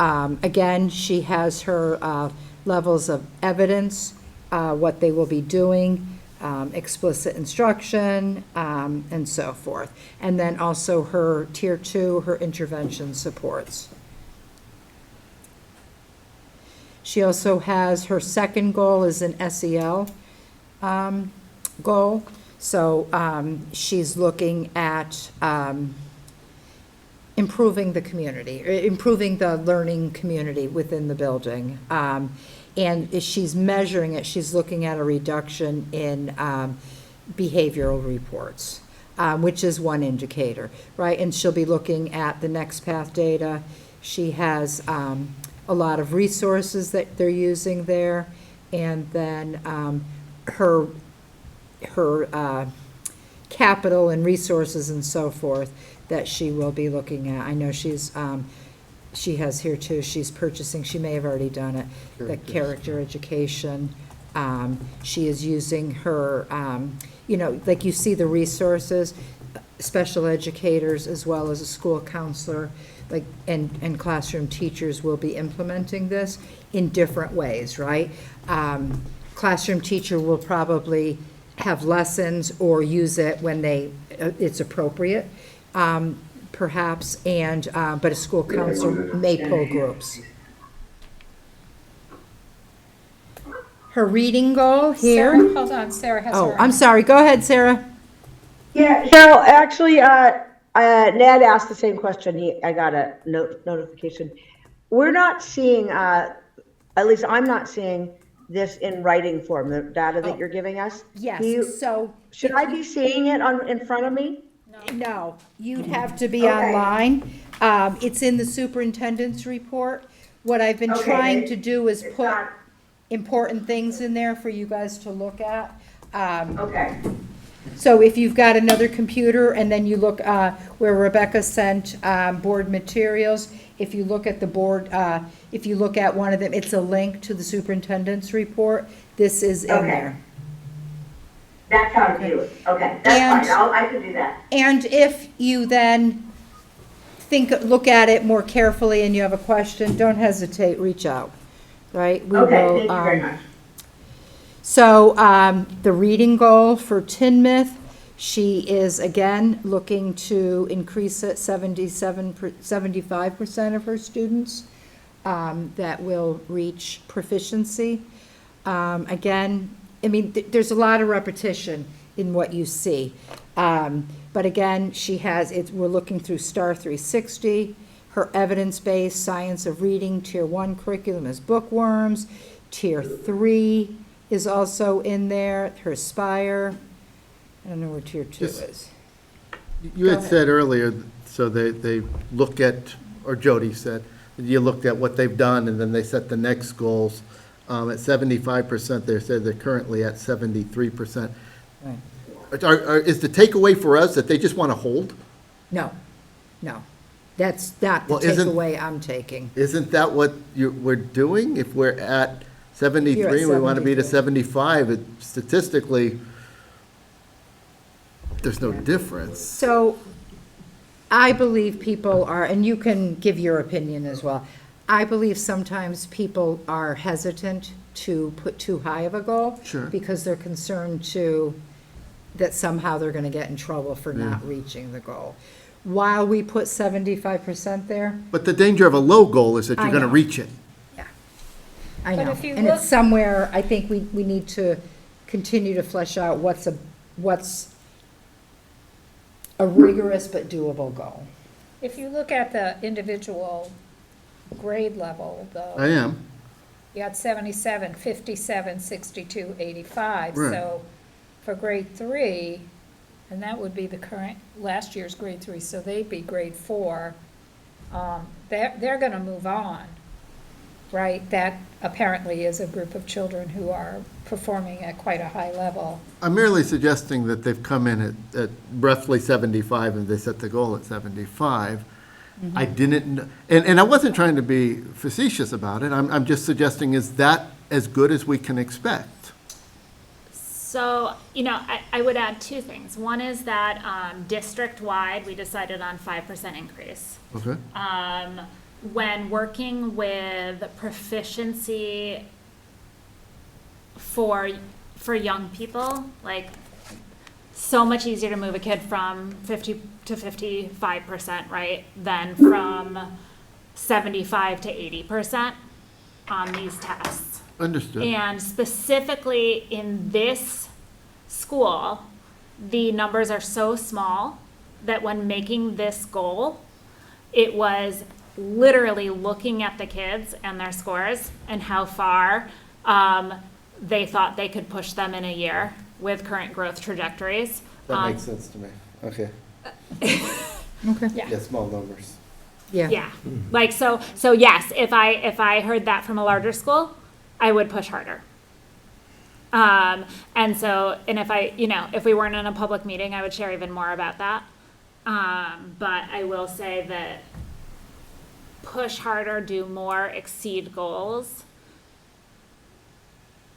Again, she has her levels of evidence, what they will be doing, explicit instruction, and so forth. And then also her tier 2, her intervention supports. She also has, her second goal is an SEL goal. So she's looking at improving the community, improving the learning community within the building. And as she's measuring it, she's looking at a reduction in behavioral reports, which is one indicator, right? And she'll be looking at the next path data. She has a lot of resources that they're using there, and then her capital and resources and so forth that she will be looking at. I know she has here too, she's purchasing, she may have already done it, the character education. She is using her, like you see the resources, special educators as well as a school counselor, like, and classroom teachers will be implementing this in different ways, right? Classroom teacher will probably have lessons or use it when it's appropriate. Perhaps, but a school counselor may pull groups. Her reading goal here. Sarah, hold on, Sarah has her. I'm sorry, go ahead, Sarah. Yeah, Cheryl, actually, Ned asked the same question. I got a notification. We're not seeing, at least I'm not seeing this in writing form, the data that you're giving us. Yes, so. Should I be seeing it in front of me? No, you'd have to be online. It's in the superintendent's report. What I've been trying to do is put important things in there for you guys to look at. So if you've got another computer and then you look where Rebecca sent board materials, if you look at the board, if you look at one of them, it's a link to the superintendent's report. This is in there. That's how to do it. Okay, that's fine. I can do that. And if you then look at it more carefully and you have a question, don't hesitate, reach out, right? Thank you very much. So the reading goal for Tinmouth, she is again looking to increase it 75% of her students that will reach proficiency. Again, I mean, there's a lot of repetition in what you see. But again, we're looking through Star 360. Her evidence-based science of reading, Tier 1 curriculum is bookworms. Tier 3 is also in there. Her Aspire. I don't know where Tier 2 is. You had said earlier, so they look at, or Jody said, you looked at what they've done and then they set the next goals. At 75%, they said they're currently at 73%. Right. Is the takeaway for us that they just want to hold? No. That's not the takeaway I'm taking. Isn't that what we're doing? If we're at 73, we want to be to 75, statistically, there's no difference. So I believe people are, and you can give your opinion as well, I believe sometimes people are hesitant to put too high of a goal. Sure. Because they're concerned that somehow they're going to get in trouble for not reaching the goal. While we put 75% there. But the danger of a low goal is that you're going to know. reach it. Yeah, I But know. if you And look- it's somewhere, I think we need to continue to flesh out what's a rigorous but doable goal. If you look at the individual grade level, I though, am. you got 77, 57, 62, 85. Right. So for grade 3, and that would be the current, last year's grade 3, so they'd be grade 4, they're going to move on, right? That apparently is a group of children who are performing at quite a high level. I'm merely suggesting that they've come in at roughly 75 and they set the goal at 75. I didn't, and I wasn't trying to be facetious about it. I'm just suggesting, is that as good as we can expect? So, I would add two things. One is that district-wide, we decided on 5% increase. Okay. When working with proficiency for young people, like, so much easier to move a kid from 50 to 55%, right, than from 75 to 80% on these tests. Understood. And specifically in this school, the numbers are so small that when making this goal, it was literally looking at the kids and their scores and how far they thought they could push them in a year with current growth trajectories. That makes sense to me. Okay. Yeah. Yeah, small numbers. Yeah, like, so yes, if I heard that from a larger school, I would push harder. And if we weren't in a public meeting, I would share even more about that. But I will say that push harder, do more, exceed goals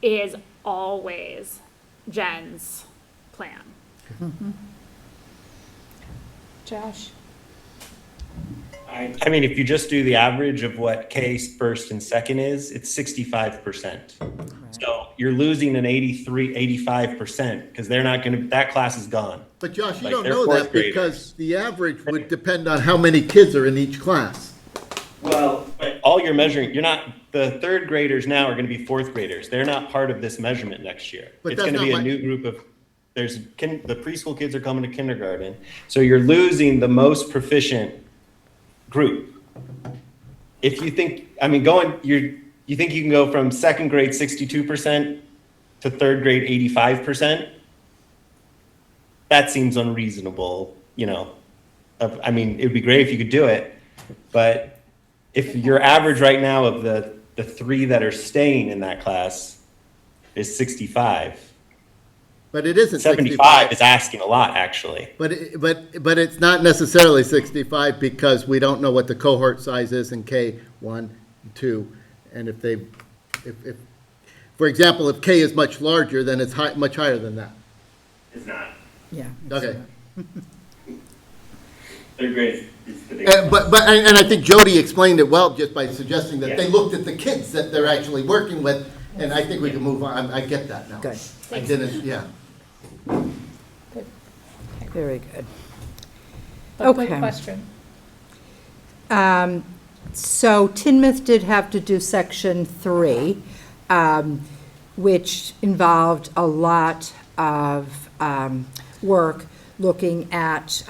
is always Jen's plan. Josh? I mean, if you just do the average of what K first and second is, it's 65%. So you're losing an 85% because they're not going to, that class is gone. But Josh, you Like, don't they're know fourth that graders. because the average would depend on how many kids are in each class. Well, but all you're measuring, the third graders now are going to be fourth graders. They're not part of this measurement next year. But It's that's going to not be a my- new group of, the preschool kids are coming to kindergarten. So you're losing the most proficient group. If you think, you think you can go from second grade 62% to third grade 85%? That seems unreasonable, it would be great if you could do it, but if your average right now of the three that are staying in that class is 65, But it isn't 75 is asking a lot, actually. But it's not necessarily 65 because we don't know what the cohort size is in K 1, 2, and if, for example, if K is much larger, then it's much higher than that. It's not. Yeah. Okay. Third grade is the big. And I think Jody explained it well just by suggesting that they Yeah. looked at the kids that they're actually working with, and I think we can move on. I get that now. Good. I didn't, yeah. Very good. But good Okay. question. So Tinmouth did have to do section 3, which involved a lot of work looking at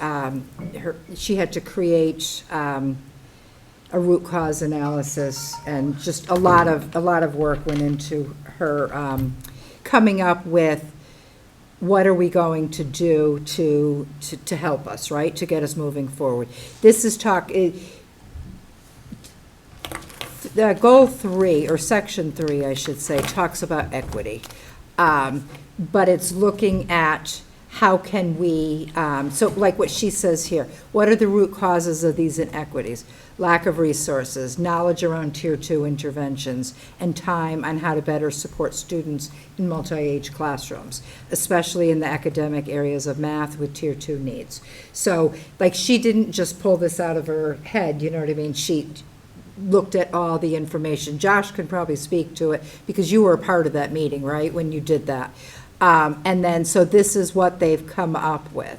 she had to create a root cause analysis, and just a lot of work went into her coming up with what are we going to do to help us, right, to get us moving forward. This is the goal 3, or section 3, I should say, talks about equity. But it's looking at how can we, so like what she says here, what are the root causes of these inequities? Lack of resources, knowledge around Tier 2 interventions, and time on how to better support students in multi-age classrooms, especially in the academic areas of math with Tier 2 needs. So, like, she didn't just pull this out of her head, you know what I mean? She looked at all the information. Josh can probably speak to it, because you were a part of that meeting, right, when you did that. And then, so this is what they've come up with.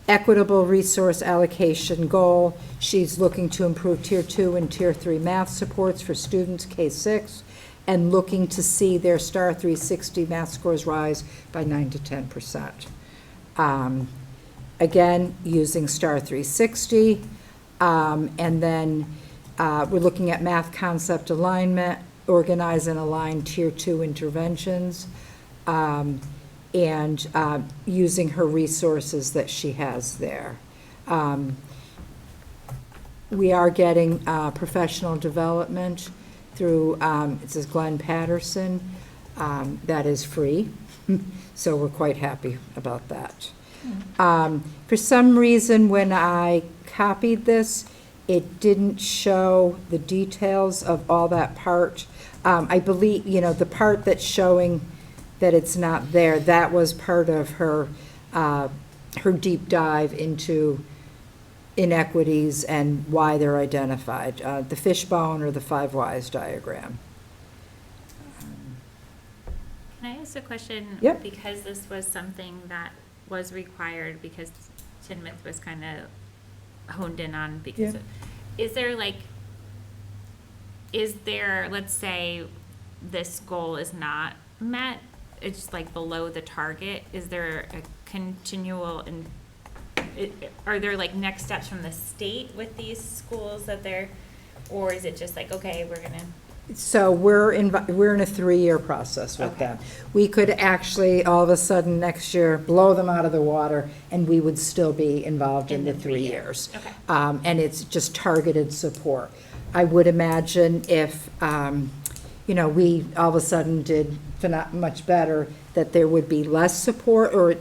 Equitable resource allocation goal. She's looking to improve Tier 2 and Tier 3 math supports for students K-6, and looking to see their STAR 360 math scores rise by 9 to 10%. again, using Star 360. And then we're looking at math concept alignment, organize and align Tier 2 interventions, and using her resources that she has there. We are getting professional development through, it says Glenn Patterson, that is free, so we're quite happy about that. For some reason, when I copied this, it didn't show the details of all that part. I believe, the part that's showing that it's not there, that was part of her, her deep dive into inequities and why they're identified, the fishbone or the 5 whys diagram. Can I ask a question? Yep. Because this was something that was required because Tinmouth was kind of honed in on because Yeah. Is there, let's say this goal is not met, it's like below the target, is there a continual and are there like next steps from the state with these schools that they're, or is it just like, okay, we're gonna? So we're in a 3-year process with Okay. them. We could actually, all of a sudden, next year, blow them out of the water, and we would still be involved in the 3 years. Okay. And it's just targeted support. I would imagine if, we all of a sudden did much better, that there would be less support, or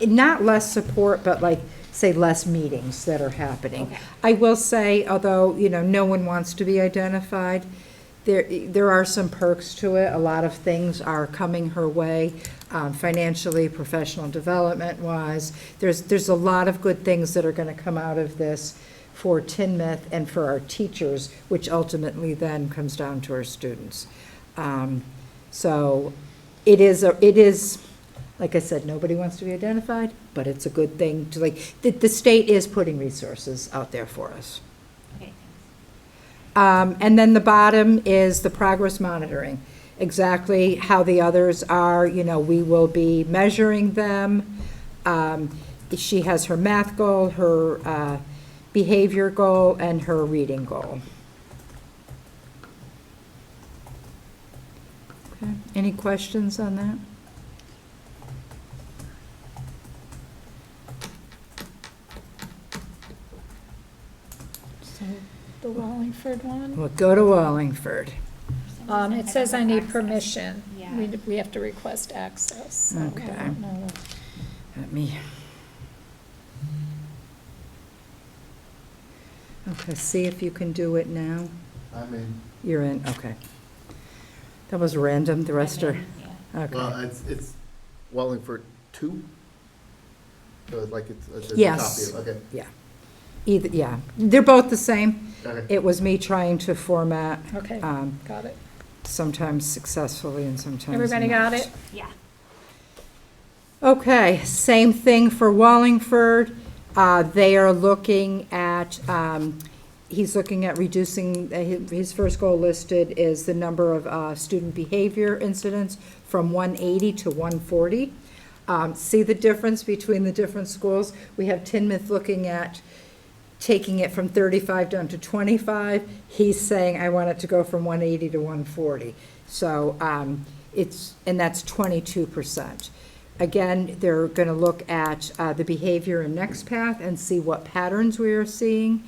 not less support, but like, say, less meetings that are happening. Okay. I will say, although, no one wants to be identified, there are some perks to it. A lot of things are coming her way, financially, professional development-wise. There's a lot of good things that are going to come out of this for Tinmouth and for our teachers, which ultimately then comes down to our students. So it is, like I said, nobody wants to be identified, but it's a good thing to, the state is putting resources out there for us. Okay, And then the bottom is the progress monitoring, exactly how the others are, we will be measuring them. She has her math goal, her behavior goal, and her reading goal. Okay. Any questions on that? So the Wallingford one? We'll go to Wallingford. It says I need permission. Yeah. We have to request access. So I Okay. don't know. Let me. Okay, see if you can do it now. I'm in. You're in, okay. That was random, the rest are, Yeah. okay. It's Wallingford 2? So it's like it's a Yes. copy of, okay. Yeah. Either, yeah, they're both the same. Okay. It was me trying to format, Okay, got it. sometimes successfully and sometimes Everybody got not. it? Yeah. Okay, same thing for Wallingford. They are looking at, he's looking at reducing, his first goal listed is the number of student behavior incidents from 180 to 140. See the difference between the different schools? We have Tinmouth looking at taking it from 35 down to 25. He's saying, I want it to go from 180 to 140. So and that's 22%. Again, they're going to look at the behavior in next path and see what patterns we are seeing.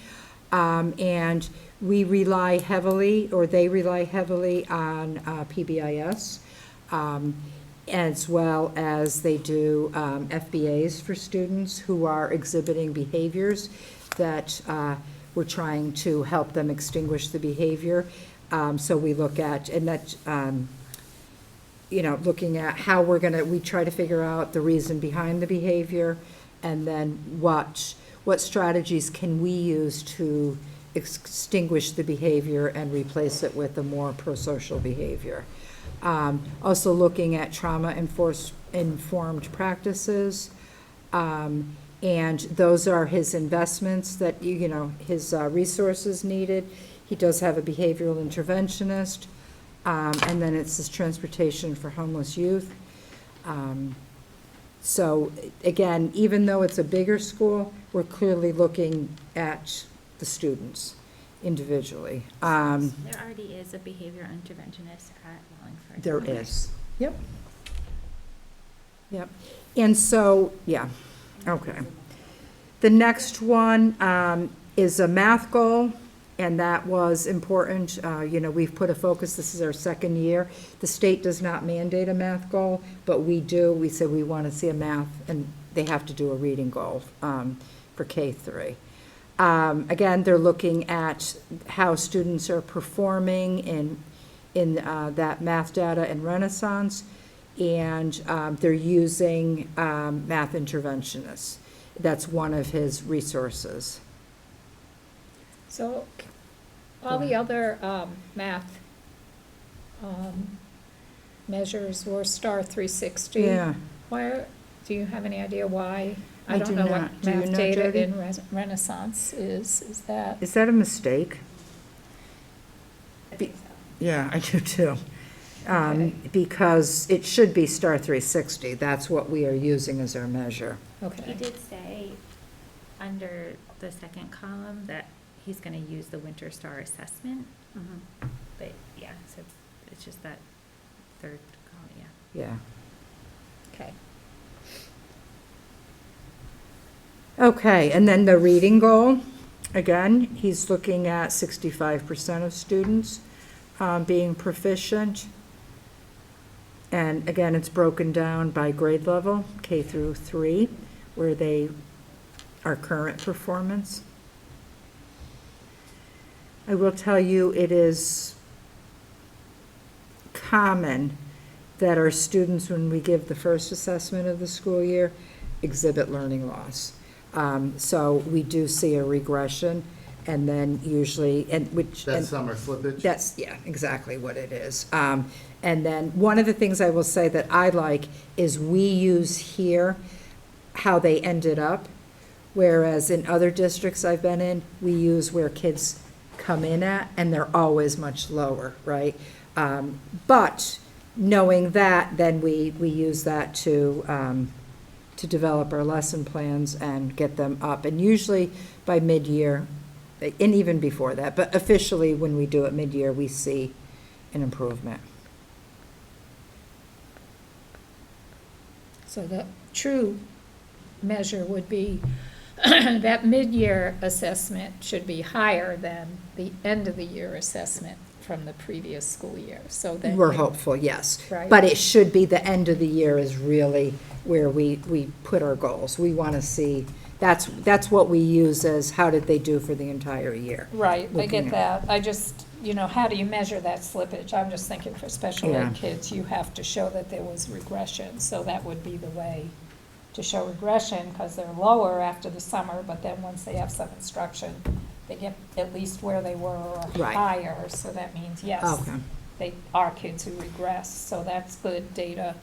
And we rely heavily, or they rely heavily on PBIS, as well as they do FBAs for students who are exhibiting behaviors that we're trying to help them extinguish the behavior. So we look at, and that, looking at how we try to figure out the reason behind the behavior, and then what strategies can we use to extinguish the behavior and replace it with a more pro-social behavior. Also looking at trauma-informed practices, and those are his investments that, his resources needed. He does have a behavioral interventionist, and then it's his transportation for homeless youth. So again, even though it's a bigger school, we're clearly looking at the students individually. There already is a behavior interventionist at Wallingford. There is. Yep. Yep. And so, yeah, okay. The next one is a math goal, and that was important. We've put a focus, this is our second year. The state does not mandate a math goal, but we do. We said we want to see a math, and they have to do a reading goal for K-3. Again, they're looking at how students are performing in that math data and Renaissance, and they're using math interventionists. That's one of his resources. So all the other math measures were star 360. Yeah. Why, do you have any idea why? I don't do know not. what Do you math know, data Jody? in Renaissance is. Is that? Is that a mistake? I think so. Yeah, I do too. Okay. Because it should be star 360. That's what we are using as our measure. He Okay. did say under the second column that he's gonna use the Winter Star assessment. But yeah, so it's just that third column, yeah. Yeah. Okay. Okay, and then the reading goal, again, he's looking at 65% of students being proficient. And again, it's broken down by grade level, K through 3, where they are current performance. I will tell you, it is common that our students, when we give the first assessment of the school year, exhibit learning loss. So we do see a regression, and then usually, That's summer slippage? that's, yeah, exactly what it is. And then one of the things I will say that I like is we use here how they ended up, whereas in other districts I've been in, we use where kids come in at, and they're always much lower, right? But knowing that, then we use that to develop our lesson plans and get them up. And usually by mid-year, and even before that, but officially when we do it mid-year, we see an improvement. So the true measure would be that mid-year assessment should be higher than the end of the year assessment from the previous school year. So then We're hopeful, yes. Right. But it should be the end of the year is really where we put our goals. We want to see, that's what we use as how did they do for the entire year. Right, I Looking get at- that. I just, how do you measure that slippage? I'm just thinking for special Yeah. ed kids, you have to show that there was regression. So that would be the way to show regression, because they're lower after the summer, but then once they have some instruction, they get at least where they were or Right. higher. So that means, yes, Okay. they are kids who regress. So that's good data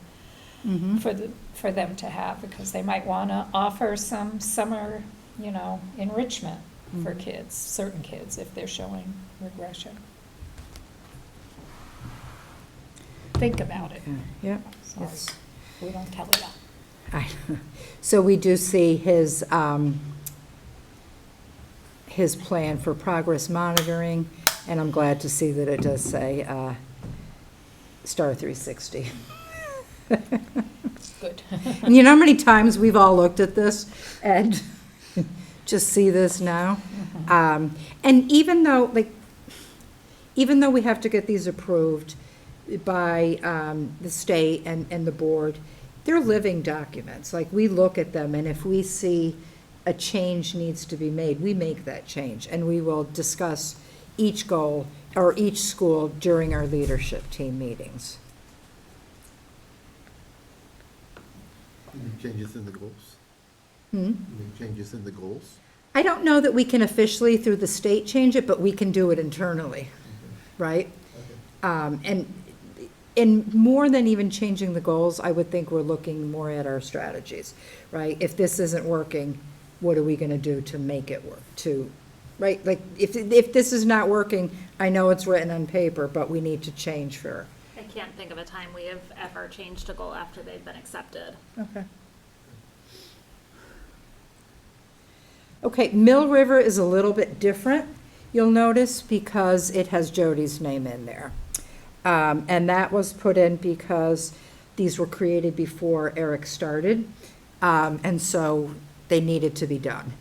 for them to have, because they might want to offer some summer, enrichment for kids, certain kids, if they're showing regression. Think about it. Yeah. Sorry, It's- we don't tell you that. So we do see his plan for progress monitoring, and I'm glad to see that it does say star 360. Good. And you know how many times we've all looked at this and just see this now? And even though we have to get these approved by the state and the board, they're living documents. Like, we look at them, and if we see a change needs to be made, we make that change, and we will discuss each goal or each school during our leadership team meetings. Any changes in the goals? Hmm? Any changes in the goals? I don't know that we can officially, through the state, change it, but we can do it internally, right? And more than even changing the goals, I would think we're looking more at our strategies, right? If this isn't working, what are we going to do to make it work, right? Like, if this is not working, I know it's written on paper, but we need to change for. I can't think of a time we have ever changed a goal after they've been accepted. Okay. Okay, Mill River is a little bit different, you'll notice, because it has Jody's name in there. And that was put in because these were created before Eric started, and so they needed to be done.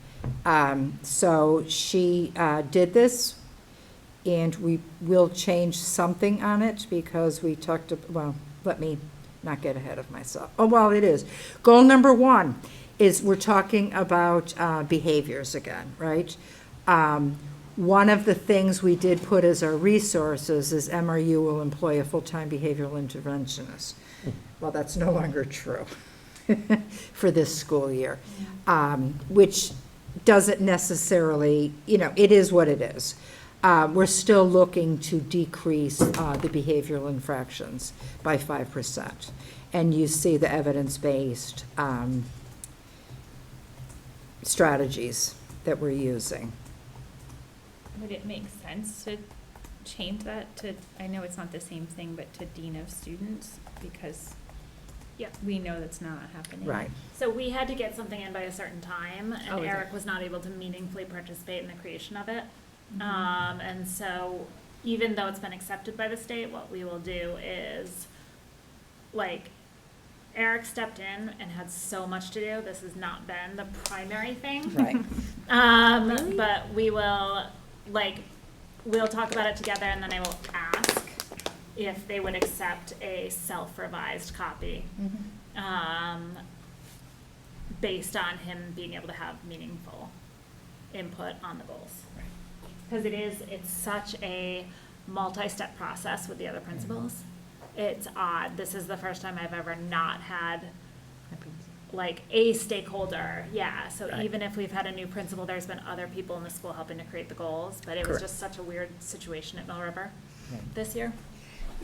So she did this, and we will change something on it because we talked, well, let me not get ahead of myself. Oh, well, it is. Goal number 1 is we're talking about behaviors again, right? One of the things we did put as our resources is MRU will employ a full-time behavioral interventionist. Well, that's no longer true for this school year, which doesn't necessarily, it is what it is. We're still looking to decrease the behavioral infractions by 5%. And you see the evidence-based strategies that we're using. Would it make sense to change that to, I know it's not the same thing, but to Dean of Students? Because Yeah. we know that's not happening. Right. So we had to get something in by a certain time, and Oh, okay. Eric was not able to meaningfully participate in the creation of it. And so even though it's been accepted by the state, what we will do is, like, Eric stepped in and had so much to do. This has not been the primary thing. Right. But we will, we'll talk about it together, and then I will ask if they would accept a self-revised copy, based on him being able to have meaningful input on the goals. Because it's such a multi-step process with the other principals. It's odd. This is the first time I've ever not had like a stakeholder. Yeah, so even if we've had a new principal, there's been other people in the school helping to create the goals, but it was Correct. just such a weird situation at Mill River this year.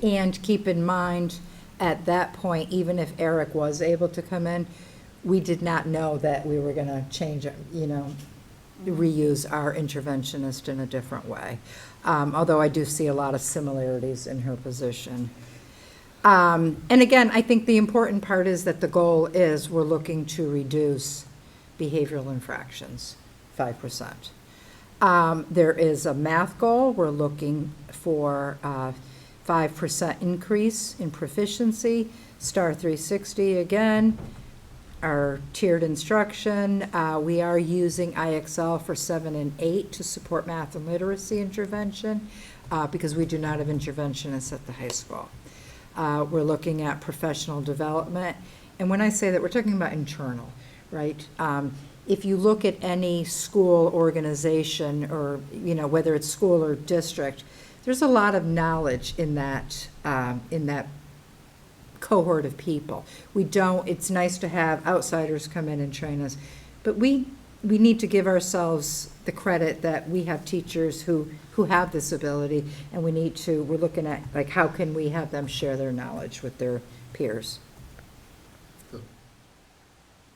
And keep in mind, at that point, even if Eric was able to come in, we did not know that we were going to change, reuse our interventionist in a different way. Although I do see a lot of similarities in her position. And again, I think the important part is that the goal is we're looking to reduce behavioral infractions, 5%. There is a math goal. We're looking for 5% increase in proficiency, STAR 360 again, our tiered instruction. We are using IXL for 7 and 8 to support math and literacy intervention because we do not have interventionists at the high school. We're looking at professional development. And when I say that, we're talking about internal, right? If you look at any school organization or, whether it's school or district, there's a lot of knowledge in that cohort of people. It's nice to have outsiders come in and train us, but we need to give ourselves the credit that we have teachers who have this ability, and we're looking at, like, how can we have them share their knowledge with their peers?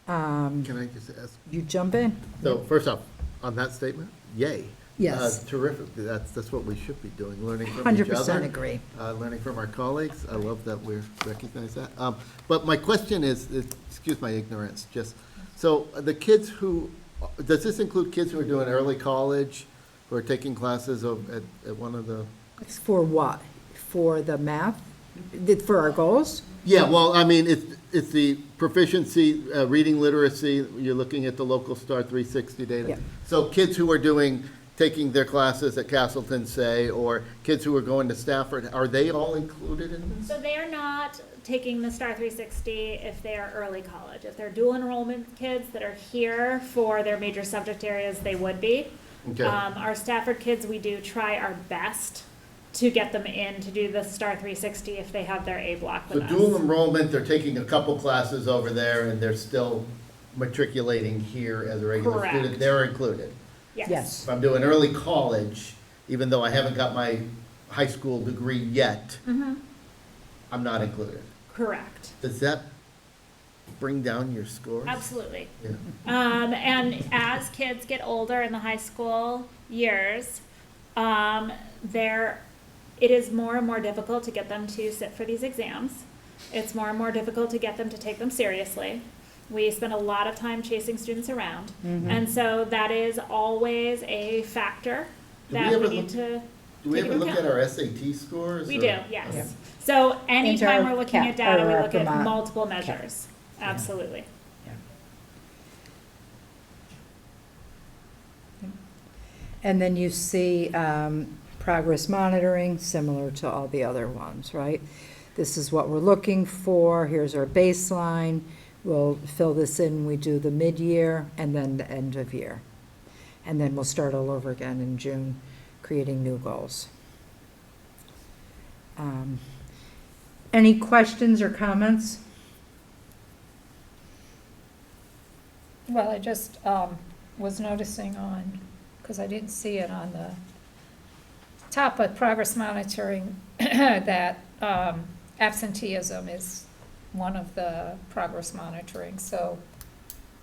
Can I just ask? You jump in. So first off, on that statement, yay. Yes. Terrific. That's what we should be doing, learning from each other. 100% agree. Learning from our colleagues. I love that we recognize that. But my question is, excuse my ignorance, so the kids does this include kids who are doing early college, who are taking classes at one of the? It's for what? For the math? For our goals? Yeah, well, I mean, it's the proficiency, reading literacy, you're looking at the local STAR 360 data. Yeah. So kids who are taking their classes at Castleton, say, or kids who are going to Stafford, are they all included in this? So they are not taking the STAR 360 if they are early college. If they're dual enrollment kids that are here for their major subject areas, they would be. Okay. Our Stafford kids, we do try our best to get them in to do the STAR 360 if they have their A block with So us. dual enrollment, they're taking a couple classes over there and they're still matriculating here as a regular Correct. student, they're included. Yes. If I'm doing early college, even though I haven't got my high school degree yet, I'm not included. Correct. Does that bring down your scores? Absolutely. Yeah. And as kids get older in the high school years, it is more and more difficult to get them to sit for these exams. It's more and more difficult to get them to take them seriously. We spend a lot of time chasing students around. And so that is always a factor Do we that ever we need look- to Do we take ever into look at account. our SAT scores? We or- do, yes. So anytime our we're looking cap- at data, we or our look at Vermont multiple measures. Absolutely. And then you see progress monitoring, similar to all the other ones, right? This is what we're looking for, here's our baseline, we'll fill this in, we do the mid-year and then the end of year. And then we'll start all over again in June, creating new goals. Any questions or comments? Well, I just was noticing on, because I didn't see it on the top of progress monitoring, that absenteeism is one of the progress monitoring. So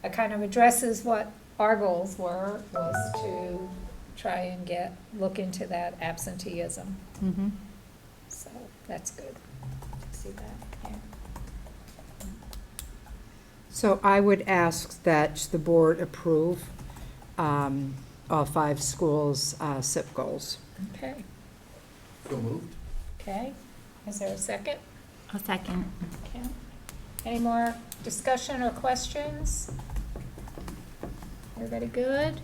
it kind of addresses what our goals were, was to try and look into that absenteeism. Mm-hmm. So that's good to see that, yeah. So I would ask that the board approve all 5 schools' CIP goals. Okay, So moved. okay. Is there a second? A second. Okay. Any more discussion or questions? Everybody good?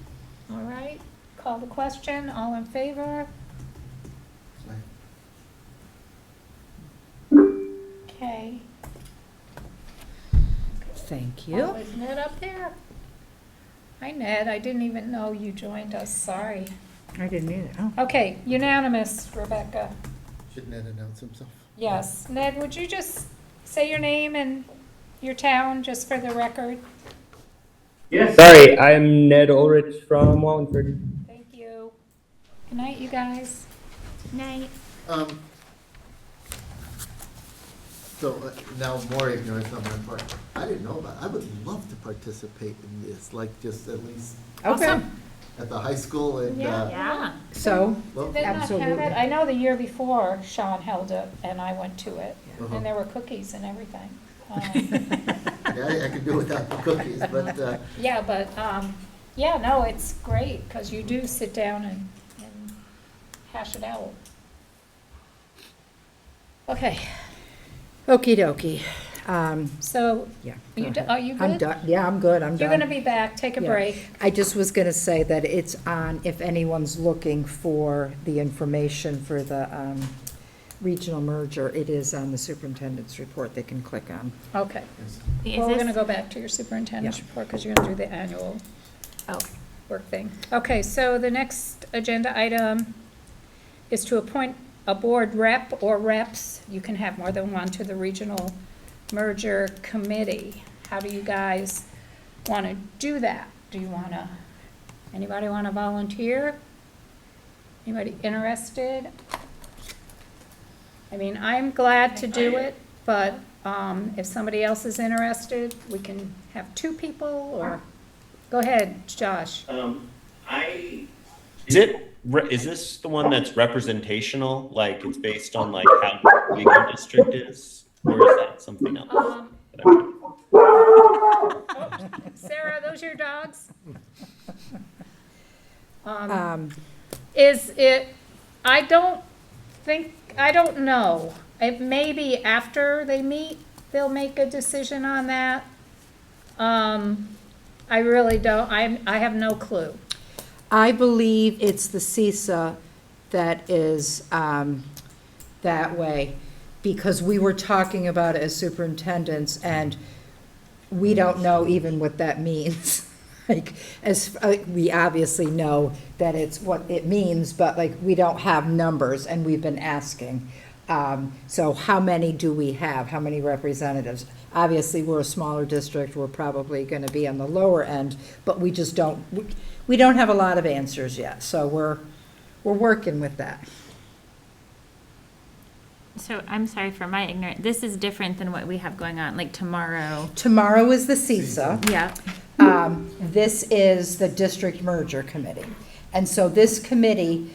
All right. Call the question. All in favor? Okay. Thank Oh, you. is Ned up there? Hi, Ned. I didn't even know you joined us. Sorry. I didn't either. Oh. Okay, unanimous, Rebecca. Should Ned announce himself? Yes. Ned, would you just say your name and your town, just for the record? Yes. Sorry, I'm Ned Ulrich from Wallingford. Thank you. Good night, you guys. Night. So now more ignorance on my part. I didn't know about, I would love to participate in this, like just at least Okay, at the high school and, Yeah. so, well, Did they not have Absolutely. it? I know the year before Sean held it and I went to it, Uh-huh. and there were cookies and everything. yeah, I could do without the cookies, but, Yeah, but, yeah, no, it's great, because you do sit down and hash it out. Okay, okey dokey. so, Yeah. you go do- ahead. are you I'm good? done. Yeah, I'm good, I'm done. You're gonna be back, take a Yeah. break. I just was gonna say that it's on, if anyone's looking for the information for the regional merger, it is on the superintendent's report they can click on. Okay. Is Well, we're gonna this, go back to your superintendent's Yeah. report, because you're gonna do the annual work thing. Okay, so the next agenda item is to appoint a board rep or reps, you can have more than one, to the regional merger committee. How do you guys want to do that? Do you want to, anybody want to volunteer? Anybody interested? I mean, I'm glad to do it, but if somebody else is interested, we can have 2 people, or, go ahead, Josh. Is this the one that's representational? Like it's based on like how big your district is? Or is that something else? Sarah, those your dogs? I don't know. It may be after they meet, they'll make a decision on that. I really don't, I have no clue. I believe it's the CISA that is that way, because we were talking about it as superintendents, and we don't know even what that means. Like, we obviously know that it's what it means, but like, we don't have numbers, and we've been asking. So how many do we have? How many representatives? Obviously, we're a smaller district, we're probably gonna be on the lower end, but we just don't, we don't have a lot of answers yet, so we're working with that. so I'm sorry for my ignorance. This is different than what we have going on, like tomorrow. Tomorrow is the CISA. Yeah. This is the district merger committee. And so this committee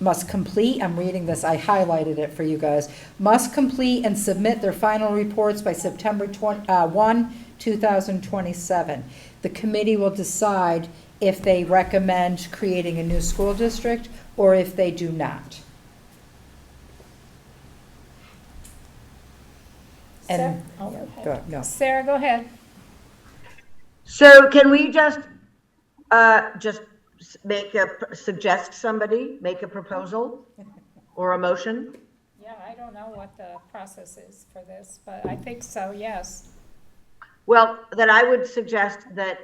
must complete, I'm reading this, I highlighted it for you guys, must complete and submit their final reports by September 1, 2027. The committee will decide if they recommend creating a new school district or if they do not. And, no. Sarah, go ahead. So can we just suggest somebody, make a proposal or a motion? Yeah, I don't know what the process is for this, but I think so, yes. Well, then I would suggest that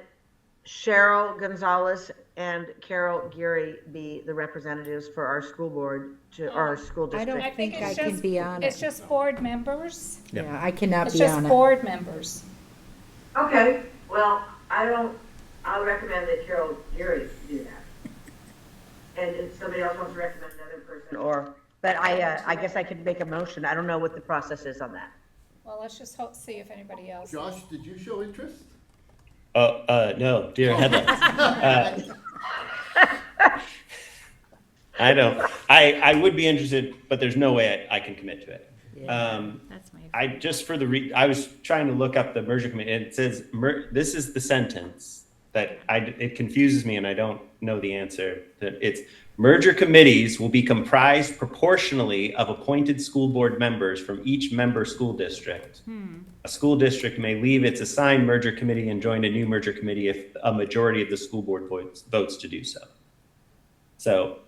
Cheryl Gonzalez and Carol Geary be the representatives for our school board to our school I district. don't think I can be on It's it. just board members. Yeah, I cannot It's be just on it. board members. Okay, well, I'll recommend that Carol Geary do that. And if somebody else wants to recommend another person but I guess I could make a motion. I don't know what the process is on that. Well, let's just see if anybody else. Josh, did you show interest? No, dear headlights. I don't, I would be interested, but there's no way I can commit to it. That's my. I just for the I was trying to look up the merger committee, and it says this is the sentence that it confuses me, and I don't know the answer. That it's merger committees will be comprised proportionally of appointed school board members from each member school district. A school district may leave its assigned merger committee and join a new merger committee if a majority of the school board votes to do so. So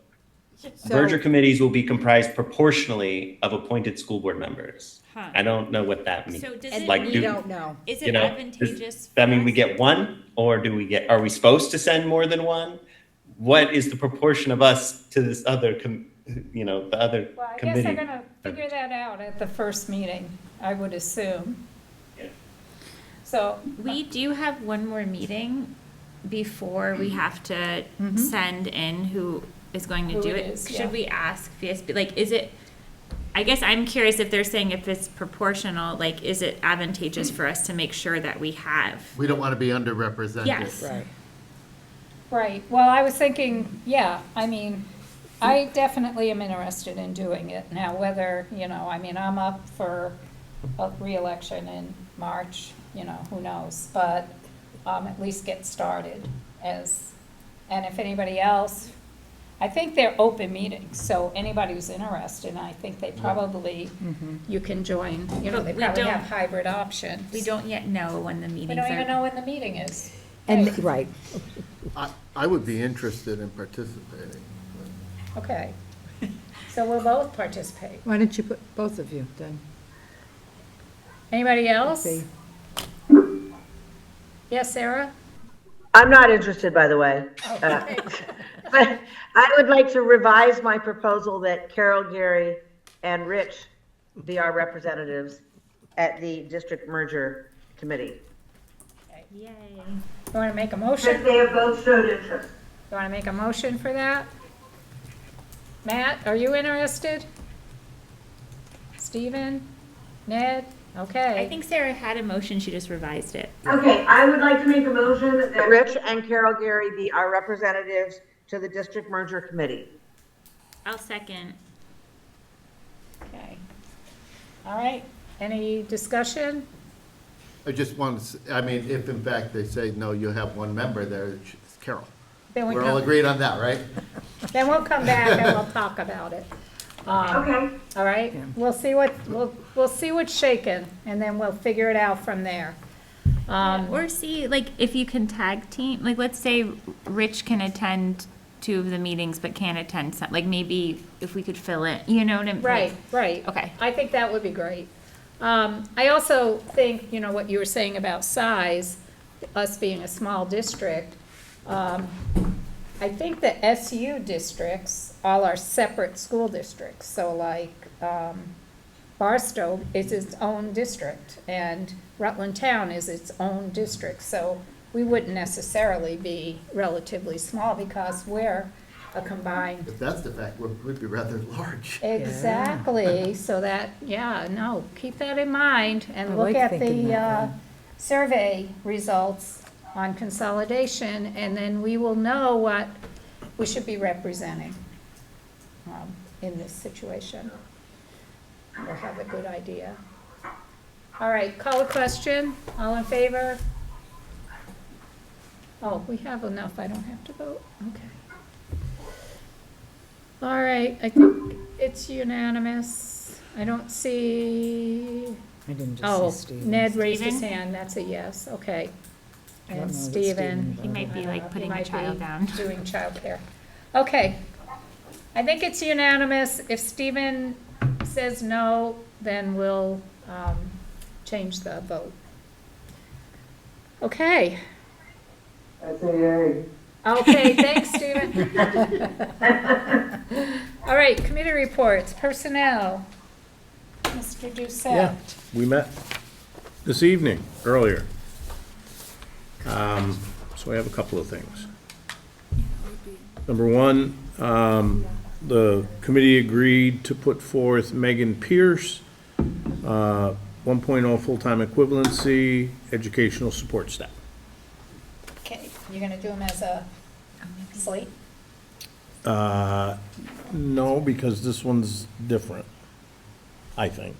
merger committees will be comprised proportionally of appointed school board members. Huh. I don't know what that means. So does And it Like, we do- don't know. Is you it know, advantageous? does that mean we get one, or are we supposed to send more than one? What is the proportion of us to this other, the other Well, I guess committee? they're gonna figure that out at the first meeting, I would assume. Yeah. So, We do have one more meeting before we have to send in who is going to Who do it it. is, yeah. Should we ask VSB, like, is it, I guess I'm curious if they're saying if it's proportional, like, is it advantageous for us to make sure that we have? We don't want to be underrepresented. Yes. Right. right, well, I was thinking, yeah, I mean, I definitely am interested in doing it. Now, whether, I'm up for a reelection in March, who knows? But at least get started and if anybody else, I think they're open meetings, so anybody who's interested, I think they probably, you can join, they But we probably don't- have hybrid options. We don't yet know when the meetings We are. don't even know when the meeting is. And, right. I would be interested in participating. Okay. So we'll both participate. Why don't you put both of you then? Anybody else? See. Yes, Sarah? I'm not interested, by the way. Okay. But I would like to revise my proposal that Carol Geary and Rich be our representatives at the district merger committee. Yay. You want to make a motion? They have both showed interest. You want to make a motion for that? Matt, are you interested? Stephen? Ned? Okay. I think Sarah had a motion, she just revised it. Okay, I would like to make a motion that Rich and Carol Geary be our representatives to the district merger committee. I'll second. Okay. All right. Any discussion? I just want to, if in fact they say, no, you have one member there, it's Carol. Then we We're all come, agreed on that, right? then we'll come back and we'll talk about it. Okay. All right? We'll see we'll see what's shaken, and then we'll figure it out from there. Or see, like, if you can tag team, like, let's say Rich can attend 2 of the meetings but can't attend some, like, maybe if we could fill it, you know what I mean? Right, right. Okay. I think that would be great. I also think, what you were saying about size, us being a small district, I think the SU districts all are separate school districts. So like Barstow is its own district and Rutland Town is its own district. So we wouldn't necessarily be relatively small because we're a combined. If that's the fact, we'd be rather large. Exactly, so that, keep that in mind I and look like at thinking that the way. survey results on consolidation, and then we will know what we should be representing in this situation. We'll have a good idea. All right, call a question. All in favor? Oh, we have enough. I don't have to vote. Okay. All right, I think it's unanimous. I don't see, I didn't oh, just see Stephen. Ned raised his Stephen? hand. That's a yes. Okay. I don't And know that Stephen. Stephen He might be like putting a child down. Doing childcare. Okay. I think it's unanimous. If Stephen says no, then we'll change the vote. Okay. I say yay. Okay, thanks, Stephen. All right, committee reports, personnel. Mr. Doucette. Yeah, we met this evening, earlier. So I have a couple of things. Number one, the committee agreed to put forth Megan Pierce, 1.0 full-time equivalency, educational support staff. Okay, you're gonna do them as a slate? No, because this one's different, I think.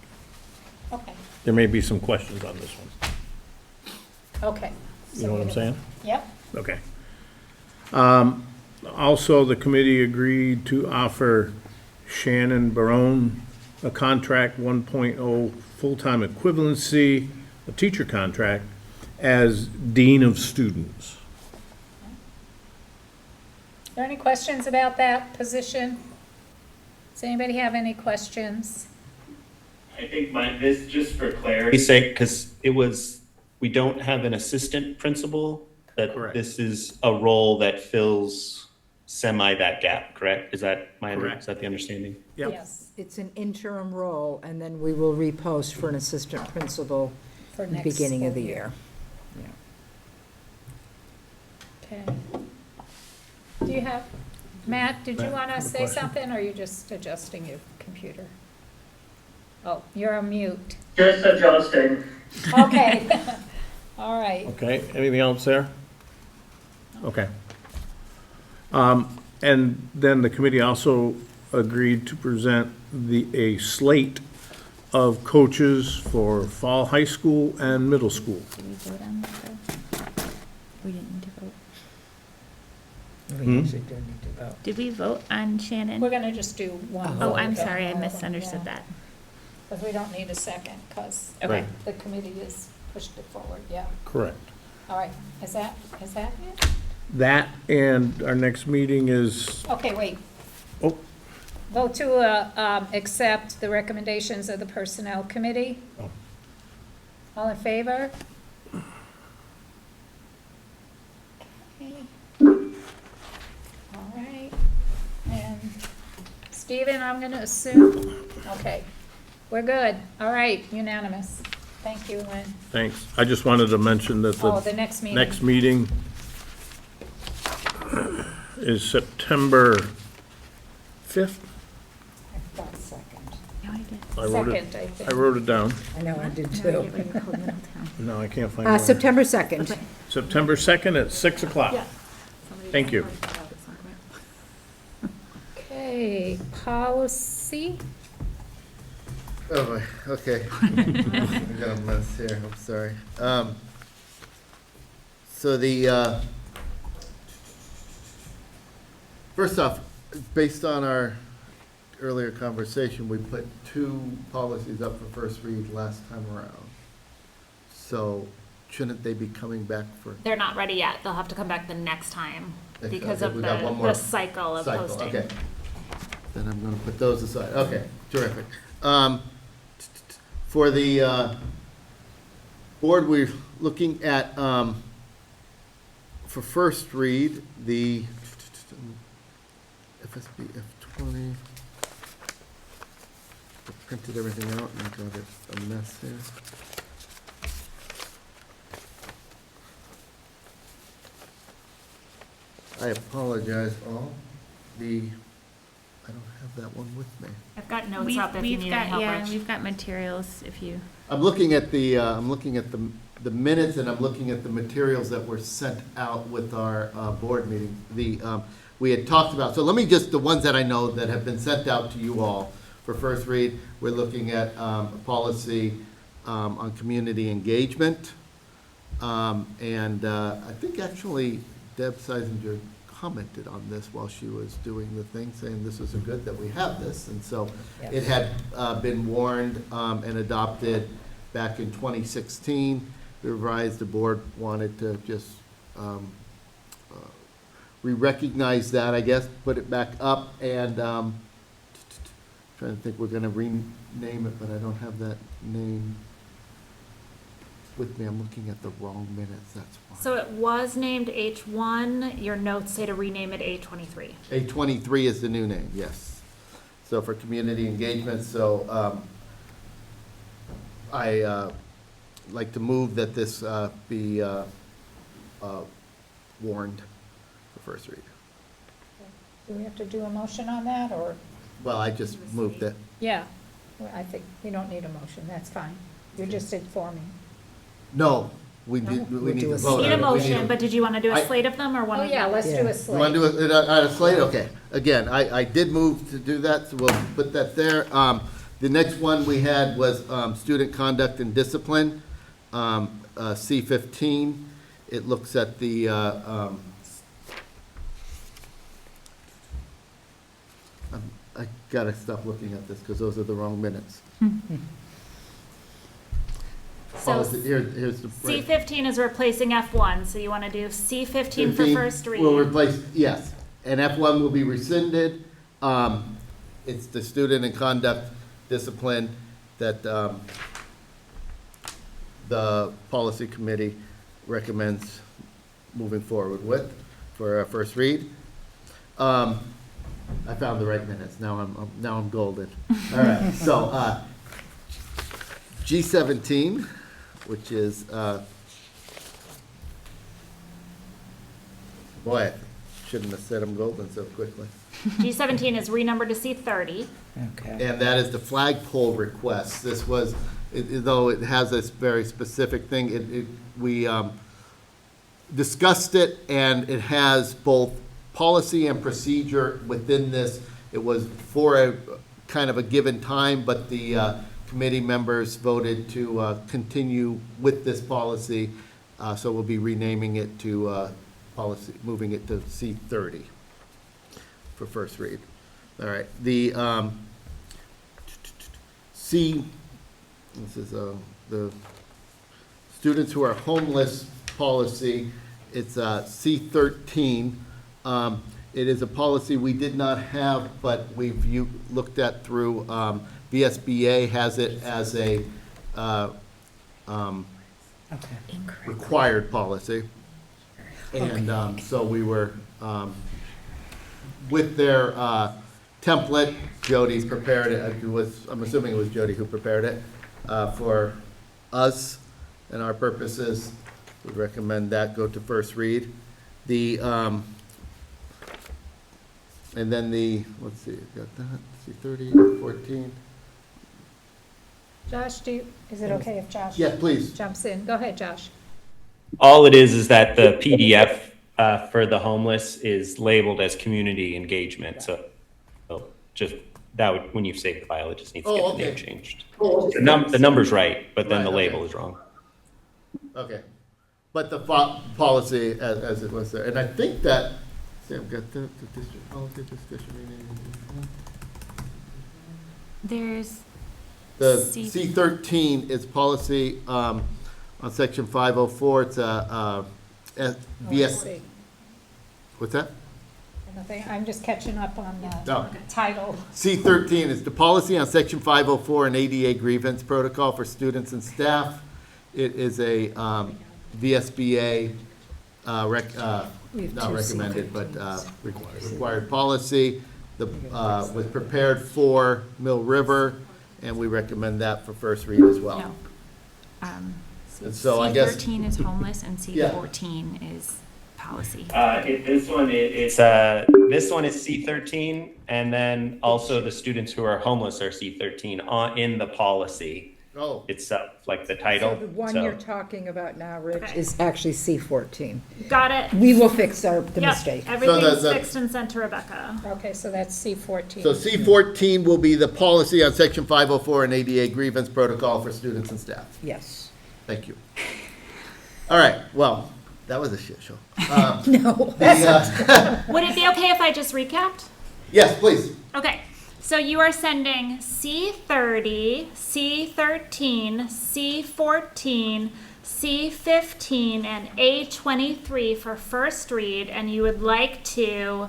Okay, There may be some questions on this one. okay. You know what I'm saying? Yep, Okay. Also, the committee agreed to offer Shannon Barone a contract 1.0 full-time equivalency, a teacher contract, as Dean of Students. are there any questions about that position? Does anybody have any questions? I think this, just for clarity's sake, because we don't have an assistant principal, that Correct. this is a role that fills semi that gap, correct? Is that Correct. is that the understanding? Yep. Yes, It's an interim role, and then we will repost for an assistant principal for in the next beginning of school the year. Okay. Do you have, Matt, did you Matt, want to have a say question? something, or are you just adjusting your computer? Oh, you're on mute. Just adjusting. Okay. All right. Okay, anything else there? Okay. And then the committee also agreed to present a slate of coaches for fall high school and middle school. Did we vote on that though? We didn't need to vote. We actually do need to vote. Did we vote on Shannon? We're going to just do one. Oh, vote, I'm okay? sorry, I misunderstood that. Because we don't need a second, because Okay. the committee has pushed it forward, yeah. Correct. All right, is that it? That, and our next meeting is, Okay, wait. oh, Vote to accept the recommendations of the Personnel Committee. Oh. All in favor? Okay. All right. And Stephen, I'm going to assume, okay, we're good. All right, unanimous. Thank you, Lynn. thanks. I just wanted to mention that Oh, the next meeting. next meeting is September 5th. I thought second. No, I did. I wrote it. Second, I think. I wrote it down. I know, I did No, I too. get what you called Middletown. No, I can't find it. September 2nd. September 2nd at 6 o'clock. Yeah. Thank you. Okay, policy. Oh, boy, okay. I got a mess here, I'm sorry. So first off, based on our earlier conversation, we put 2 policies up for first read last time around. So shouldn't they be coming back for? They're not ready yet. They'll have to come back the next time because Okay, of we got one the more cycle of cycle, posting. okay. Then I'm gonna put those aside, okay, terrific. For the board, we're looking at, for first read, the FSB F20. I printed everything out and got it a mess here. I apologize, all. I don't have that one with me. I've got notes up if you need any help, Rich. We've got materials if you. I'm looking at the minutes, and I'm looking at the materials that were sent out with our board meeting. We had talked about, so let me just, the ones that I know that have been sent out to you all for first read, we're looking at policy on community engagement. And I think actually Deb Seisinger commented on this while she was doing the thing, saying this is good that we have this. And so it had been warned and adopted back in 2016. Revised, the board wanted to just re-recognize that, I guess, put it back up, and trying to think, we're going to rename it, but I don't have that name with me. I'm looking at the wrong minutes, that's why. So it was named H1, your notes say to rename it A23. A23 is the new name, yes. So for community engagement, so I like to move that this be warned for first read. Do we have to do a motion on that, or? Well, I just moved it. Yeah, well, I think you don't need a motion, that's fine. You're just informing. No, we need to vote on it. Need a We motion, but did you want to do a I- slate of them or one Oh, of yeah, them? let's do a You want slate. to do it on a slate? Okay. Again, I did move to do that, so we'll put that there. The next one we had was student conduct and discipline, C15. It looks at the, I gotta stop looking at this because those are the wrong minutes. So Here's the. C15 is replacing F1, so you want to do C15 for 15 first read. will replace, yes, and F1 will be rescinded. It's the student and conduct discipline that the policy committee recommends moving forward with for our first read. I found the right minutes, now I'm golden. All right, so G17, which is, boy, I shouldn't have said I'm golden so quickly. G17 is renumbered to C30. Okay. And that is the flagpole request. This was, though it has this very specific thing, we discussed it, and it has both policy and procedure within this. It was for a kind of a given time, but the committee members voted to continue with this policy, so we'll be renaming it to policy, moving it to C30 for first read. All right, the this is the students who are homeless policy. It's C13. It is a policy we did not have, but we've looked at through, VSBA has it as a required policy. And so we were, with their template, Jody prepared it. I'm assuming it was Jody who prepared it for us and our purposes. We recommend that go to first read. The and then the, let's see, got that, C30, 14. Josh, is it okay if Josh? Yeah, please. Jumps in, go ahead, Josh. All it is that the PDF for the homeless is labeled as community engagement. So just that would, when you save the file, it just needs to get the name changed. The number's right, but then the label is wrong. Okay. But the policy as it was there. And I think that, see, I've got the district policy discussion. There's The C13 is policy on section 504. It's a VS. see. What's that? Nothing, I'm just catching up on the No. title. C13 is the policy on section 504 and ADA grievance protocol for students and staff. It is a VSBA, not recommended, but required policy. Was prepared for Mill River, and we recommend that for first read as well. No. And so I guess. C13 is homeless and C14 is policy. This one is C13, and then also the students who are homeless are C13 in the policy. Oh. itself, like the title. So the one So- you're talking about now, Rich, Okay. is actually C14. Got it. We will fix the Yep, mistake. everything's the- fixed and sent to Rebecca. Okay, so that's C14. So C14 will be the policy on section 504 and ADA grievance protocol for students and staff. Yes. Thank you. All right, well, that was a shit show. No. Would it be okay if I just recapped? Yes, please. Okay, so you are sending C30, C13, C14, C15, and A23 for first read, and you would like to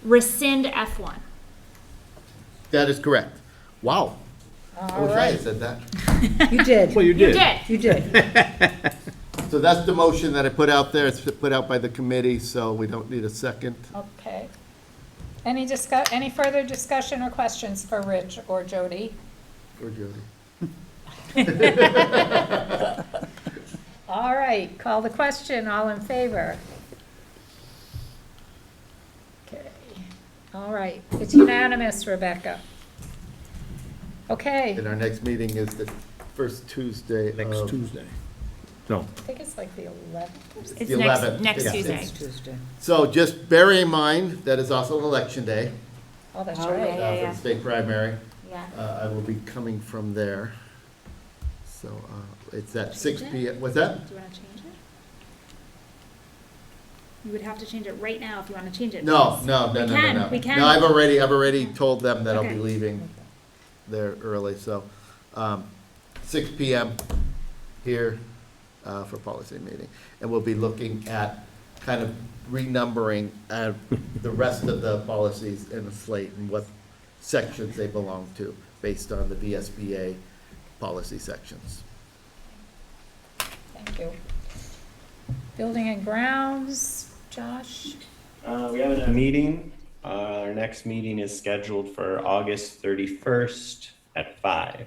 rescind F1. That is correct. Wow. I wish I had said that. You did. Well, you You did. did. You did. So that's the motion that I put out there. It's put out by the committee, so we don't need a second. Okay. Any further discussion or questions for Rich or Jody? Or Jody. All right, call the question, all in favor? Okay, all right, it's unanimous, Rebecca. Okay, And our next meeting is the first Tuesday Next of... Tuesday. No, I think it's like the 11th. It's the next 11th. next Yeah. Tuesday. It's Tuesday. So just bear in mind that it's also an election day Oh, that's Oh, right. yeah. for the state primary. Yeah. I will be coming from there. So it's at 6 p.m. What's that? Do you want to change it? You would have to change it right now if you want to change it. No, please. no, no, no, We no, can, no. we can. No, I've already told them that I'll be Okay. leaving there early, so, 6 p.m. here, for policy meeting. And we'll be looking at kind of renumbering, the rest of the policies in the slate and what sections they belong to, based on the VSBA policy sections. Thank you. Building and grounds, Josh? We have a meeting. Our next meeting is scheduled for August 31st at 5.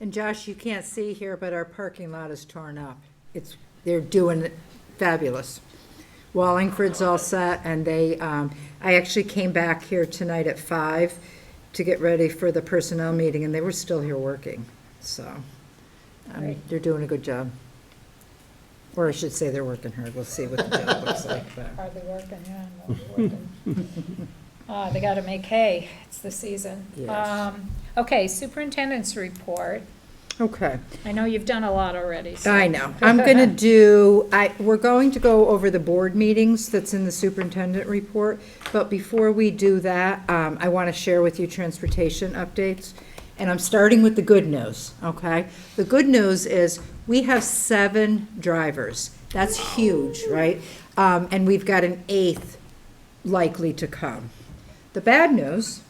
And Josh, you can't see here, but our parking lot is torn up. They're doing it fabulous. Wallingford's all set, and I actually came back here tonight at 5 to get ready for the personnel meeting, and they were still here working, so. They're doing a good job. Or I should say they're working hard. We'll see what the job looks like. But. Hardly working, yeah, won't be working. They gotta make hay, it's the season. Yes. Okay, superintendent's report. Okay. I know you've done a lot already, so. I know. I'm going we're going to go over the board meetings that's in the superintendent report. But before we do that, I want to share with you transportation updates. And I'm starting with the good news, okay? The good news is we have 7 drivers. That's huge, right? And we've got an 8th likely to come. The bad news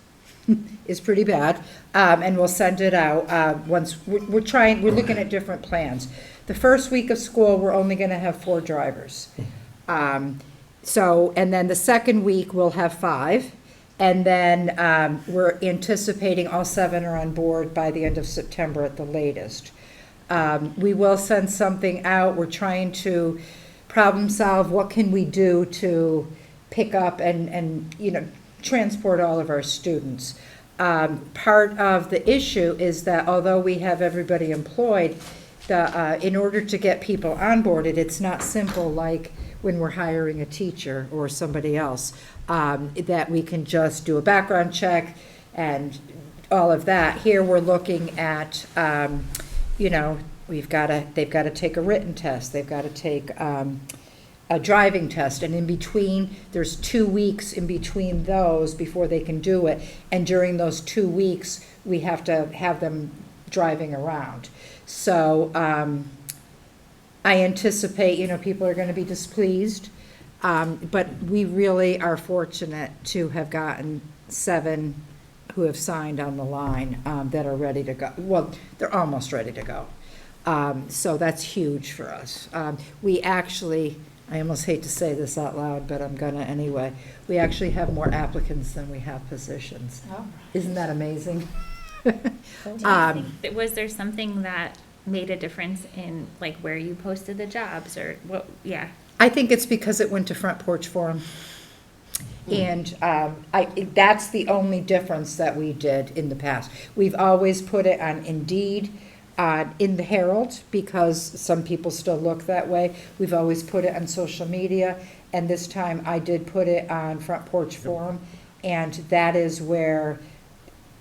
is pretty bad, and we'll send it out once, we're looking at different plans. The first week of school, we're only gonna have 4 drivers. And then the second week, we'll have 5. And then we're anticipating all 7 are on board by the end of September at the latest. We will send something out. We're trying to problem solve, what can we do to pick up and transport all of our students. Part of the issue is that although we have everybody employed, in order to get people onboarded, it's not simple like when we're hiring a teacher or somebody else, that we can just do a background check and all of that. Here, we're looking at, they've got to take a written test, they've got to take a driving test, and in between, there's 2 weeks in between those before they can do it, and during those 2 weeks, we have to have them driving around. So, I anticipate, people are going to be displeased, but we really are fortunate to have gotten 7 who have signed on the line that are ready to go. Well, they're almost ready to go. So that's huge for us. We actually, I almost hate to say this out loud, but I'm going to anyway, we actually have more applicants than we have positions. Oh. Isn't that amazing? Was there something that made a difference in like where you posted the jobs or what? Yeah. I think it's because it went to Front Porch Forum. And that's the only difference that we did in the past. We've always put it on Indeed, in the Herald, because some people still look that way. We've always put it on social media, and this time I did put it on Front Porch Forum, and that is where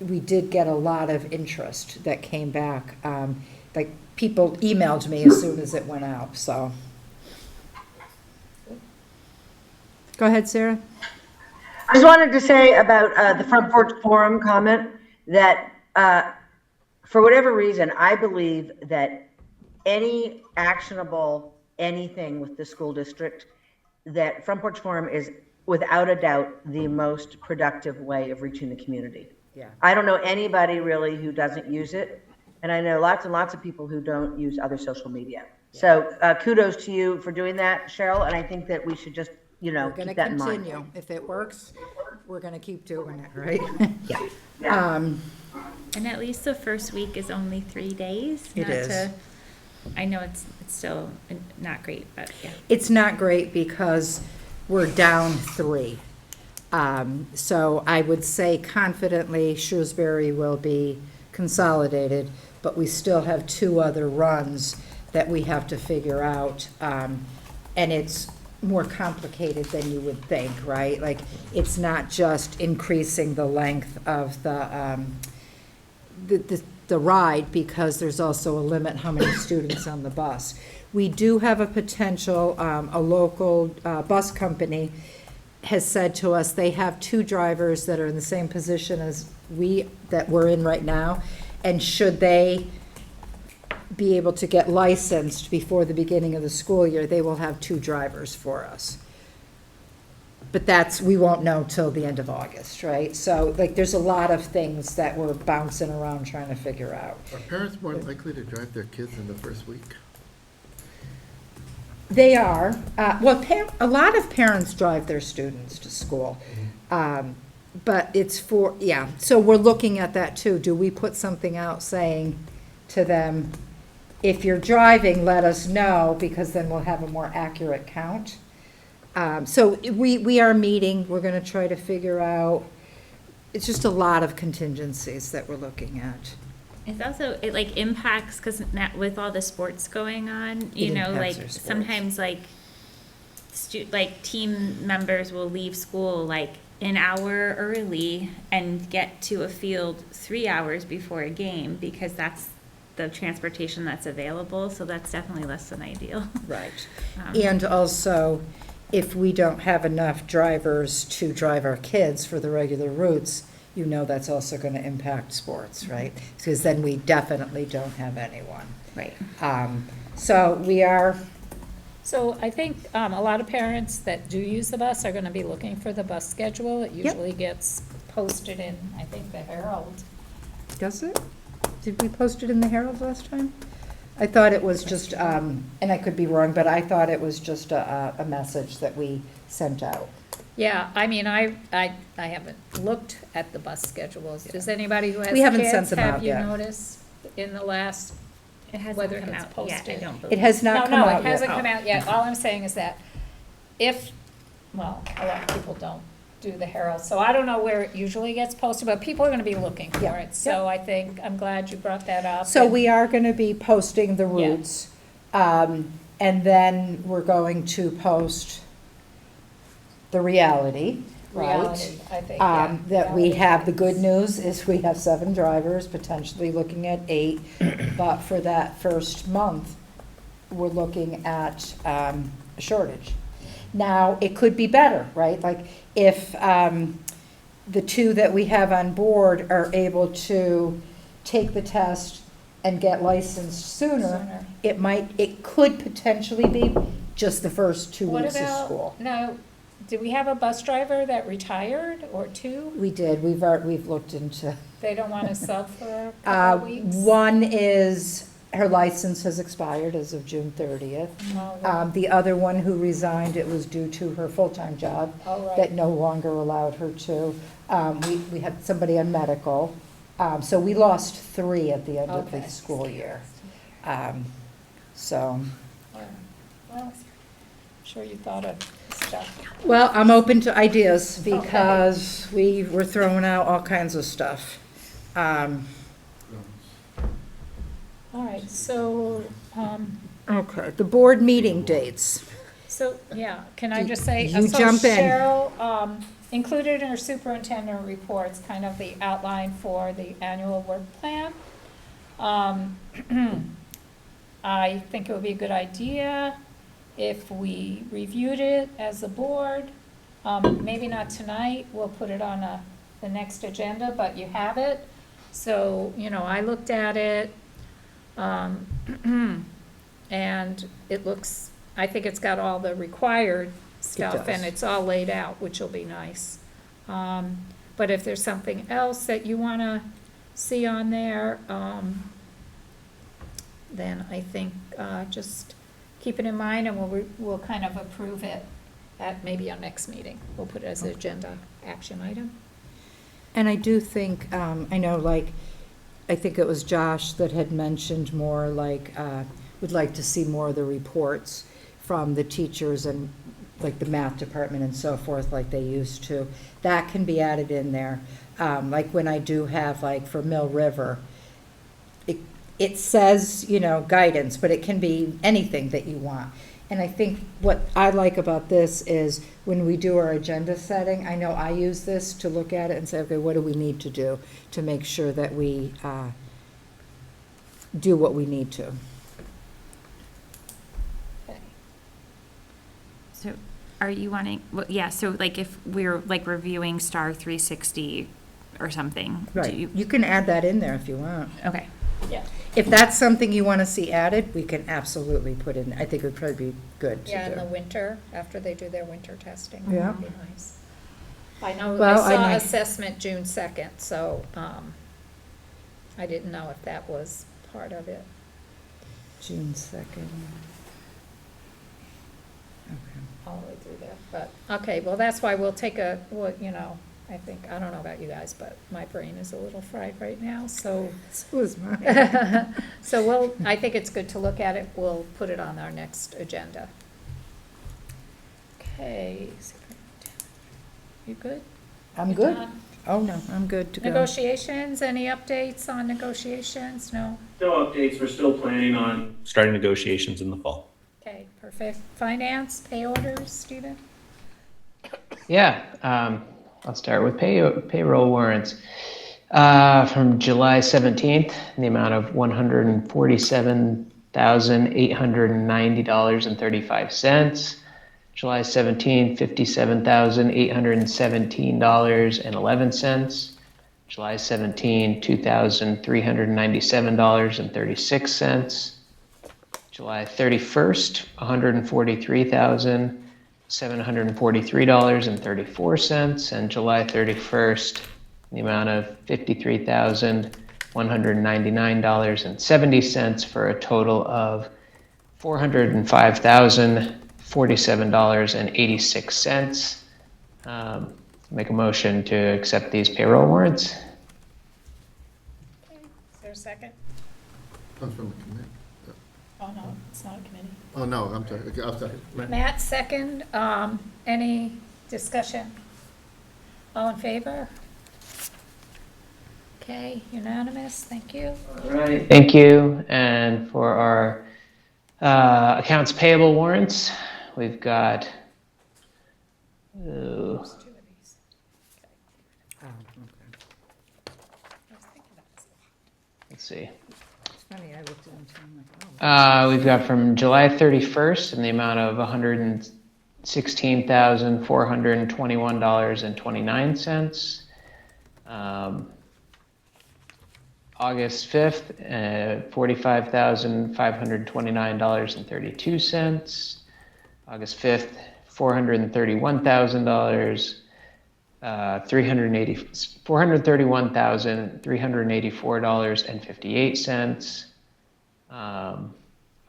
we did get a lot of interest that came back. Like, people emailed me as soon as it went out, so. Go ahead, Sarah. I just wanted to say about the Front Porch Forum comment that for whatever reason, I believe that any actionable anything with the school district, that Front Porch Forum is without a doubt the most productive way of reaching the community. Yeah. I don't know anybody really who doesn't use it, and I know lots and lots of people who don't use other social media. So kudos to you for doing that, Cheryl, and I think that we should just, you know, keep that in mind. We're gonna continue. If it works, we're gonna keep doing it, right? Yeah. And at least the first week is only 3 days. It is. I know it's still not great, but yeah. It's not great because we're down 3. So I would say confidently Shrewsbury will be consolidated, but we still have 2 other runs that we have to figure out. And it's more complicated than you would think, right? Like, it's not just increasing the length of the ride, because there's also a limit how many students on the bus. We do have a potential, a local bus company has said to us they have 2 drivers that are in the same position as that we're in right now, and should they be able to get licensed before the beginning of the school year, they will have 2 drivers for us. But we won't know till the end of August, right? So, like, there's a lot of things that we're bouncing around trying to figure out. Are parents more likely to drive their kids in the first week? They are. Well, a lot of parents drive their students to school. But it's so we're looking at that too. Do we put something out saying to them, if you're driving, let us know, because then we'll have a more accurate count? So we are meeting, we're gonna try to figure out, it's just a lot of contingencies that we're looking at. It's also, it like impacts, because with all the sports going on, you know, like sometimes like team members will leave school like an hour early and get to a field 3 hours before a game, because that's the transportation that's available. So that's definitely less than ideal. Right. And also, if we don't have enough drivers to drive our kids for the regular routes, you know that's also going to impact sports, right? Because then we definitely don't have anyone. Right. So we are. So I think a lot of parents that do use the bus are going to be looking for the bus schedule. It usually gets posted in, I think, the Herald. Does it? Did we post it in the Herald last time? I thought it was just, and I could be wrong, but I thought it was just a message that we sent out. Yeah, I mean, I haven't looked at the bus schedules. Does anybody who has We haven't kids, sent them out have you yet. noticed in the last, It hasn't whether come it's out posted? yet, I don't believe. It has not come out No, yet. it hasn't come out yet. All I'm saying is that a lot of people don't do the Herald, so I don't know where it usually gets posted, but people are gonna be looking for Yeah. it. So I think, I'm glad you brought that up. So and- we are going to be posting the Yeah. routes, and then we're going to post the reality, right? Reality, I think, yeah. That we Reality. have, the good news is we have 7 drivers, potentially looking at 8, but for that first month, we're looking at a shortage. Now, it could be better, right? Like, if the 2 that we have on board are able to take the test and get licensed sooner, it could potentially be just the first 2 What weeks of about, school. now, did we have a bus driver that retired, or 2? We did, we've looked into, They don't want to sub for a couple of weeks? one is, her license has expired as of June 30th. Oh, The other one who resigned, it was due to her full-time job Oh, right. that no longer allowed her to. We had somebody on medical, so we lost 3 at the end of the Okay. school year. So, Well, I'm sure you thought of stuff. Well, I'm open to ideas because we were throwing out all kinds of stuff. All right, so, Okay, the board meeting dates. so, yeah, can I just say? You so jump in. Cheryl, included in her superintendent reports, kind of the outline for the annual work plan. I think it would be a good idea if we reviewed it as a board. Maybe not tonight, we'll put it on the next agenda, but you have it. So, I looked at it, and it looks, I think it's got all the required stuff, does. and it's all laid out, which will be nice. But if there's something else that you want to see on there, then I think just keep it in mind, and we'll kind of approve it at maybe our next meeting. We'll put it as an agenda action item. And I do think, I know, like, I think it was Josh that had mentioned more, like, would like to see more of the reports from the teachers and, like, the math department and so forth, like they used to. That can be added in there. Like, when I do have, like, for Mill River, it says, guidance, but it can be anything that you want. And I think what I like about this is when we do our agenda setting, I know I use this to look at it and say, okay, what do we need to do to make sure that we do what we need to? Okay. So are you wanting, well, yeah, so like if we're like reviewing Star 360 or something. do Right, you- you can add that in there if you want. Okay. Yeah. If that's something you want to see added, we can absolutely put in, I think it would probably be good to do. Yeah, in the winter, after they do their winter testing. Yeah. That'd be nice. I know, I Well, I saw might- assessment June 2nd, so I didn't know if that was part of it. June 2nd. Okay. All the way through there, but, okay, well, that's why we'll take I think, I don't know about you guys, but my brain is a little fried right now, so. So is mine. So I think it's good to look at it, we'll put it on our next agenda. Okay, you good? I'm You good. done? Oh, no, I'm good to go. Negotiations, any updates on negotiations? No? No updates. We're still planning on starting negotiations in the fall. Okay, perfect. Finance, pay orders, Stephen? Yeah, I'll start with payroll warrants. From July 17th, in the amount of $147,890.35. July 17th, $57,817.11. July 17th, $2,397.36. July 31st, $143,743.34, and July 31st, the amount of $53,199.70 for a total of $405,047.86. Make a motion to accept these payroll warrants. Okay, is there a second? Comes from the committee. Oh, no, it's not a committee. Oh, no, I'm sorry. Okay, I'll second. Matt, second. Any discussion? All in favor? Okay, unanimous, thank you. All right. Thank you. And for our accounts payable warrants, we've got, There's two of these. Oh, okay. I was thinking that was a lot. let's see. It's funny, I looked at them, so I'm like, oh. We've got from July 31st in the amount of $116,421.29. August 5th, $45,529.32. August 5th, $431,000, $431,384.58.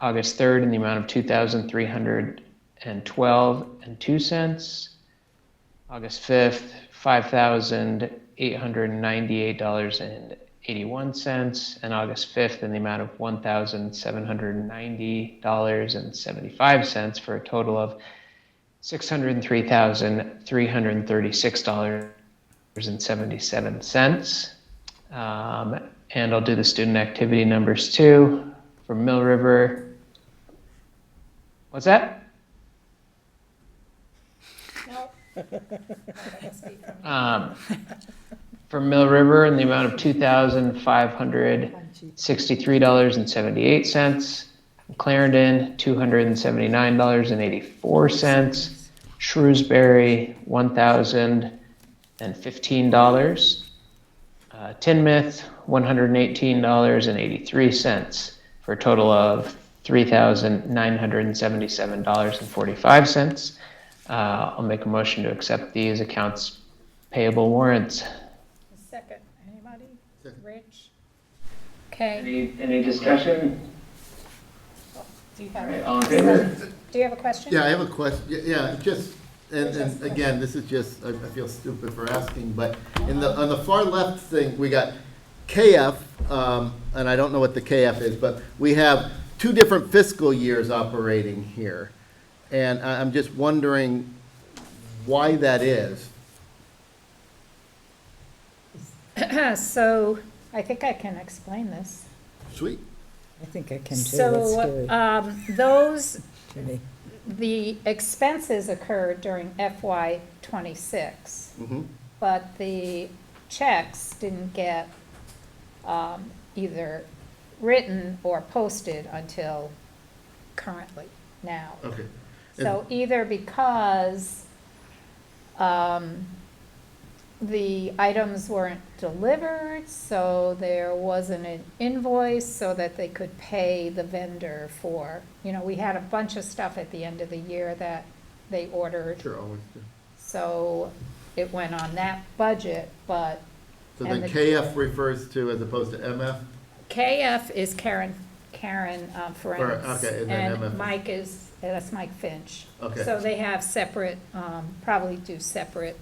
August 3rd in the amount of $2,312.02. August 5th, $5,898.81, and August 5th in the amount of $1,790.75 for a total of $603,336.77. And I'll do the student activity numbers too. For Mill River, what's that? For Mill River in the amount of $2,563.78. Clarendon, $279.84. Shrewsbury, $1,015. Tinmouth, $118.83 for a total of $3,977.45. I'll make a motion to accept these accounts payable warrants. Second, anybody? Rich? Okay. Any discussion? Do you have, All right, all in favor? do you have a question? Yeah, I have a question. Yeah, just, and again, this is just, I feel stupid for asking, but on the far left thing, we got KF, and I don't know what the KF is, but we have two different fiscal years operating here. And I'm just wondering why that is. So, I think I can explain this. Sweet. I think I can too. Let's do So, it. those, Judy. the expenses occurred during FY '26, Mm-hmm. but the checks didn't get either written or posted until currently, now. Okay. So either because the items weren't delivered, so there wasn't an invoice so that they could pay the vendor for, we had a bunch of stuff at the end of the year that they ordered. Sure, always do. So it went on that budget, but. So and then the- KF refers to as opposed to MF? KF is Karen Ferencz. Okay, and then MF. That's Mike Finch. Okay. So they have separate, probably do separate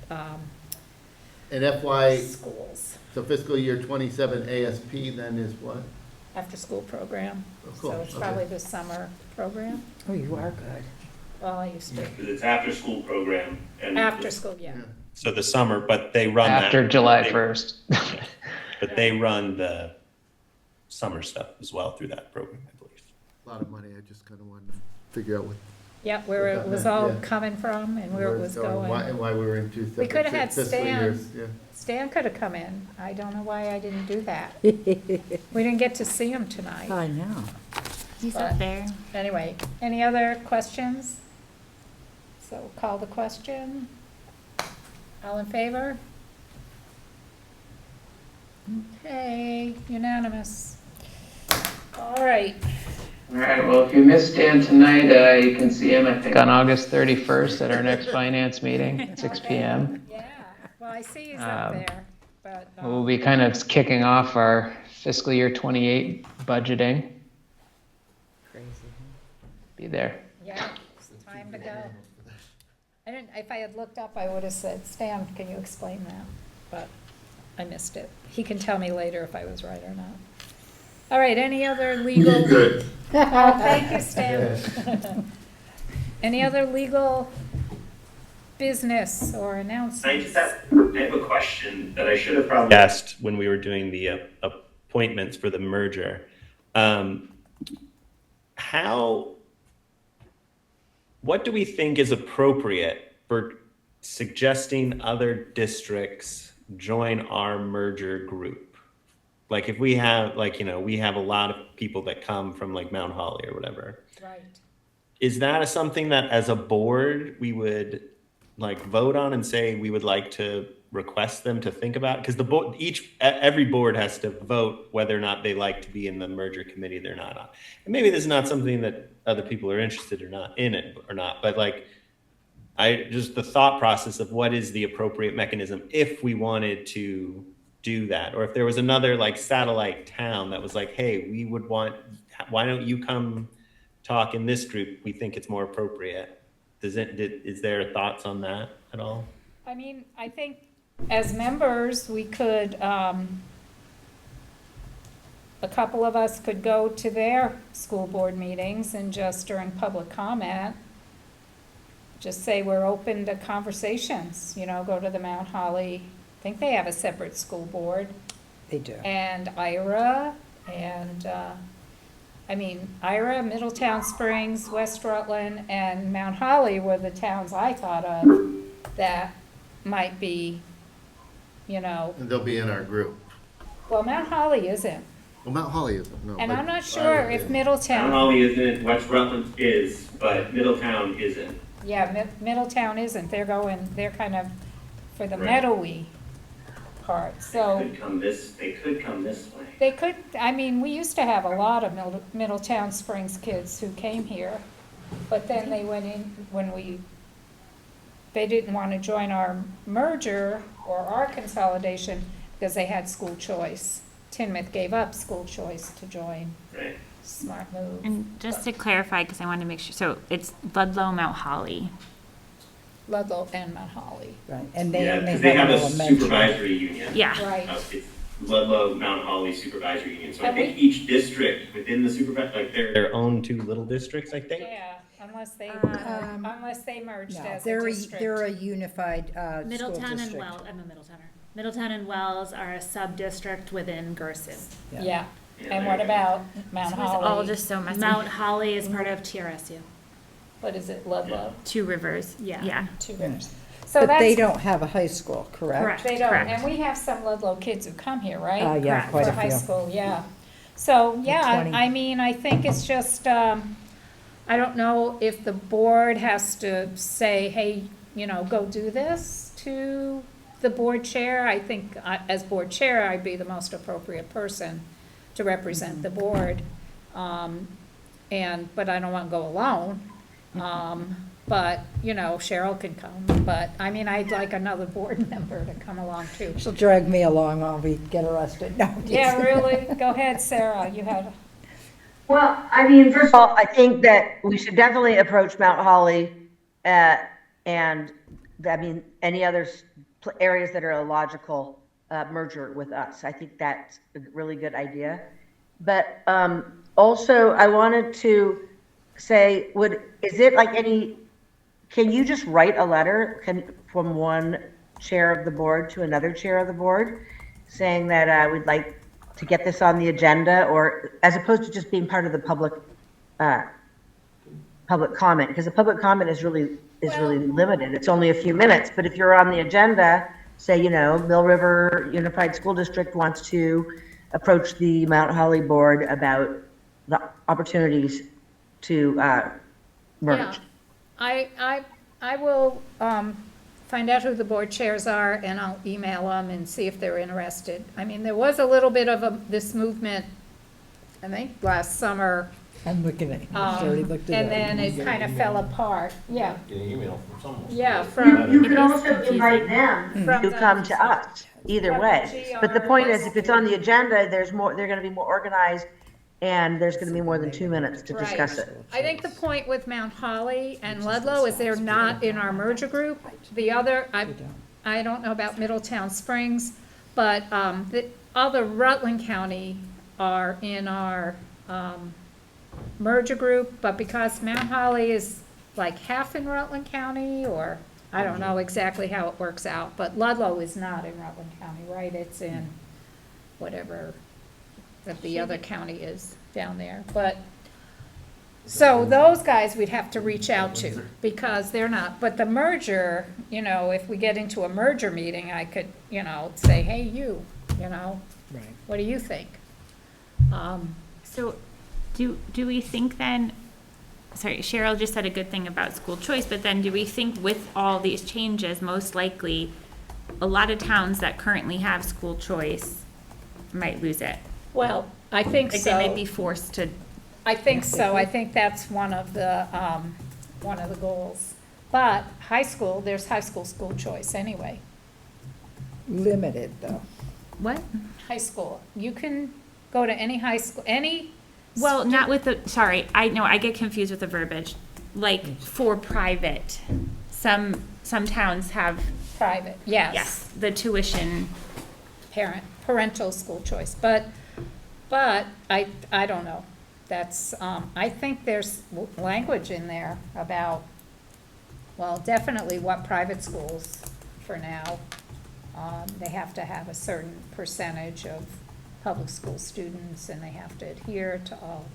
And FY, schools, so fiscal year 27 ASP then is what? after-school program. Oh, cool. So it's Okay. probably the summer program. Oh, you are good. Well, I used to, It's after-school program. And after school, yeah. So the summer, but they run After that. July they- 1st. But they run the summer stuff as well through that program, I believe. A lot of money, I just kind of wanted to figure out what. Yeah, where it was all Yeah. coming from and where it was Why, going. and why we were in two We separate could have had fiscal Stan. years. Yeah. Stan could have come in. I don't know why I didn't do that. We didn't get to see him tonight. I know. He's up there. Anyway, any other questions? So call the question. All in favor? Okay, unanimous. All right. All right, well, if you missed Dan tonight, you can see him, I think, on August 31st at our next finance meeting at 6 p.m. Yeah, well, I see he's up Um, there, but, We'll be kind of kicking off our fiscal year 28 budgeting. Crazy. Be there. yeah, it's time to go. If I had looked up, I would have said, Stan, can you explain that? But I missed it. He can tell me later if I was right or not. All right, any other legal? Good. Oh, thank you, Stan. Any other legal business or announcements? I have a question that I should have probably asked when we were doing the appointments for the merger. What do we think is appropriate for suggesting other districts join our merger group? Like if we have, we have a lot of people that come from like Mount Holly or whatever. Right. Is that something that as a board, we would like vote on and say we would like to request them to think about? Because every board has to vote whether or not they like to be in the merger committee they're not on. And maybe this is not something that other people are interested or not in it or not, but like just the thought process of what is the appropriate mechanism if we wanted to do that, or if there was another like satellite town that was like, hey, why don't you come talk in this group? We think it's more appropriate. Is there thoughts on that at all? I mean, I think as members, we could, a couple of us could go to their school board meetings and just during public comment, just say we're open to conversations, go to the Mount Holly, I think they have a separate school board, They do. and Ira, and, Ira, Middletown Springs, West Rutland, and Mount Holly were the towns I thought of that might be, And they'll be in our group. well, Mount Holly isn't. Well, Mount Holly isn't, no. And but I'm not sure Ira if is. Middletown. Mount Holly isn't, West Rutland is, but Middletown isn't. Yeah, Middletown isn't, they're kind of for the Right. meadowy part, so They could come this way. they could, we used to have a lot of Middletown Springs kids who came here, but then they went in, they didn't want to join our merger or our consolidation because they had school choice. Tinmouth gave up school choice to join. Right. Smart move. And just to clarify, because I want to make sure, so it's Ludlow, Mount Holly. Ludlow and Mount Holly. Right, and they Yeah, only because they have have a elementary. supervisory union. Yeah. Right. It's Ludlow, Mount Holly Supervisory Union. So I And think each district within the they're their own two little districts, I think. Yeah, unless they merged No, as a they're district. they're a unified school Middletown and district. Wells, I'm a Middletowner. Middletown and Wells are a sub-district within Gerson. Yeah, Yeah, and there what you go. about Mount It's all Holly? just so messy. Mount Holly is part of TRSU. What is it, Ludlow? Two Rivers. Yeah. Yeah. Two Rivers. So But they that's, don't have a high school, correct? Correct. they don't, Correct. and we have some Ludlow kids who come here, right? Yeah, Correct. quite For a high few. school, yeah. So, yeah, 20. I think it's just, I don't know if the board has to say, hey, go do this to the board chair. I think as board chair, I'd be the most appropriate person to represent the board. But I don't want to go alone. But, Cheryl can come, but, I'd like another board member to come along too. She'll drag me along while we get arrested. No, I'm Yeah, teasing. really? Go ahead, Sarah, you had, Well, first of all, I think that we should definitely approach Mount Holly, and, any other areas that are a logical merger with us. I think that's a really good idea. But also, I wanted to say, can you just write a letter from one chair of the board to another chair of the board, saying that we'd like to get this on the agenda, or as opposed to just being part of the public comment, because the public comment is really limited. It's only a few minutes, but if you're on the agenda, say, Mill River Unified School District wants to approach the Mount Holly board about the opportunities to merge. yeah. I will find out who the board chairs are, and I'll email them and see if they're interested. There was a little bit of this movement, I think, last summer, I'm looking at, I already looked at and then it kind of fell apart. Yeah, Get an email from someone. yeah, from, You can also invite them From to the- come to us, either from way. the But the point is, GR if it's on the agenda, they're gonna be more organized, and there's gonna be more than 2 minutes to discuss Right. it. I think the point with Mount Holly and Ludlow is they're not in our merger group. The other, I don't know about Middletown Springs, but the other Rutland County are in our merger group, but because Mount Holly is like half in Rutland County, or I don't know exactly how it works out, but Ludlow is not in Rutland County, right? It's in whatever that the other county is down there, but, so those guys we'd have to reach out to, because they're not, but the merger, if we get into a merger meeting, I could, say, hey, you, what do you think? So do we think then, sorry, Cheryl just said a good thing about school choice, but then do we think with all these changes, most likely, a lot of towns that currently have school choice might lose it? Well, I think Like they might be so. forced to, I think so. I think that's one of the goals. But high school, there's high school choice anyway. limited though. what? High school, you can go to any high school, any. Well, not with the, sorry, I know, I get confused with the verbiage. Like, for private, some towns have, Private, yes. yes, the tuition. Parental school choice, but I don't know. That's, I think there's language in there about well, definitely what private schools for now. They have to have a certain percentage of public school students, and they have to adhere to all,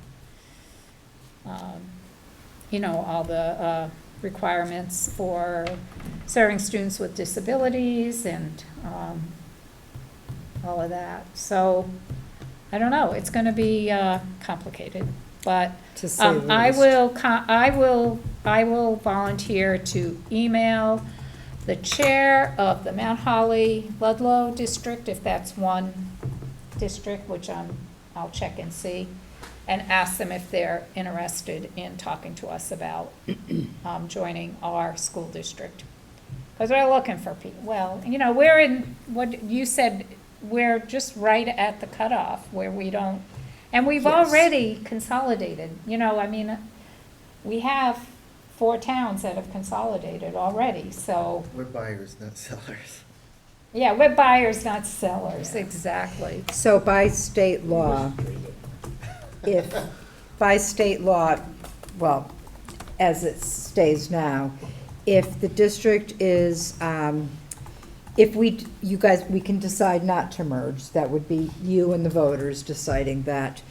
all the requirements for serving students with disabilities and all of that. So, I don't know, it's gonna be complicated, but To say the I least. I will volunteer to email the chair of the Mount Holly Ludlow district, if that's one district, which I'll check and see, and ask them if they're interested in talking to us about joining our school district. Because we're looking for people, well, we're in, what you said, we're just right at the cutoff where we don't, and we've Yes. already consolidated, we have 4 towns that have consolidated already, so, We're buyers, not sellers. yeah, we're buyers, not sellers, exactly. So by state law, by state law, well, as it stays now, if the district is, we can decide not to merge, that would be you and the voters deciding that.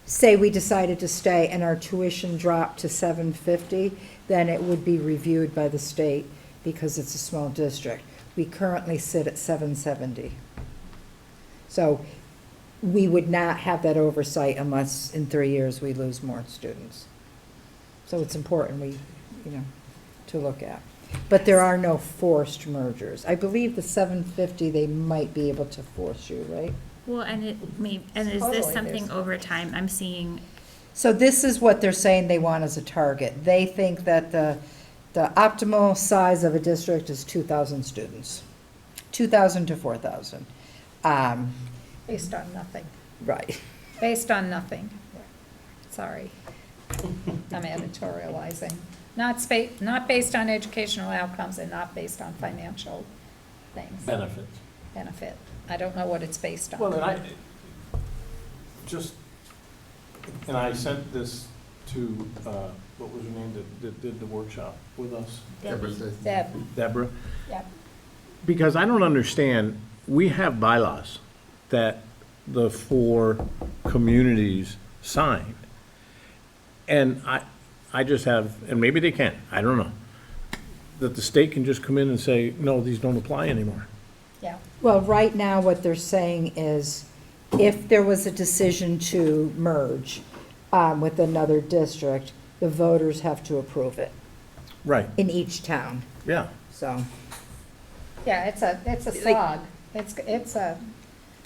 Say we decided to stay and our tuition dropped to $750, then it would be reviewed by the state because it's a small district. We currently sit at $770. So we would not have that oversight unless in 3 years we lose more students. So it's important to look at. But there are no forced mergers. I believe the 750, they might be able to force you, right? Well, and is Totally, this something there's- over time? I'm seeing, So this is what they're saying they want as a target. They think that the optimal size of a district is 2,000 students, 2,000 to 4,000. Based on nothing, Right. based on nothing. Sorry. I'm editorializing. Not based on educational outcomes and not based on financial things. Benefit. I don't know what it's based on. Well, and I sent this to, what was her name that did the workshop with us? Deb, Deborah? yep. Because I don't understand, we have bylaws that the 4 communities sign. And I just have, and maybe they can, I don't know, that the state can just come in and say, no, these don't apply anymore. Yeah, Well, right now, what they're saying is if there was a decision to merge with another district, the voters have to approve it Right, in each town, yeah. so. yeah, it's a slog. It's a,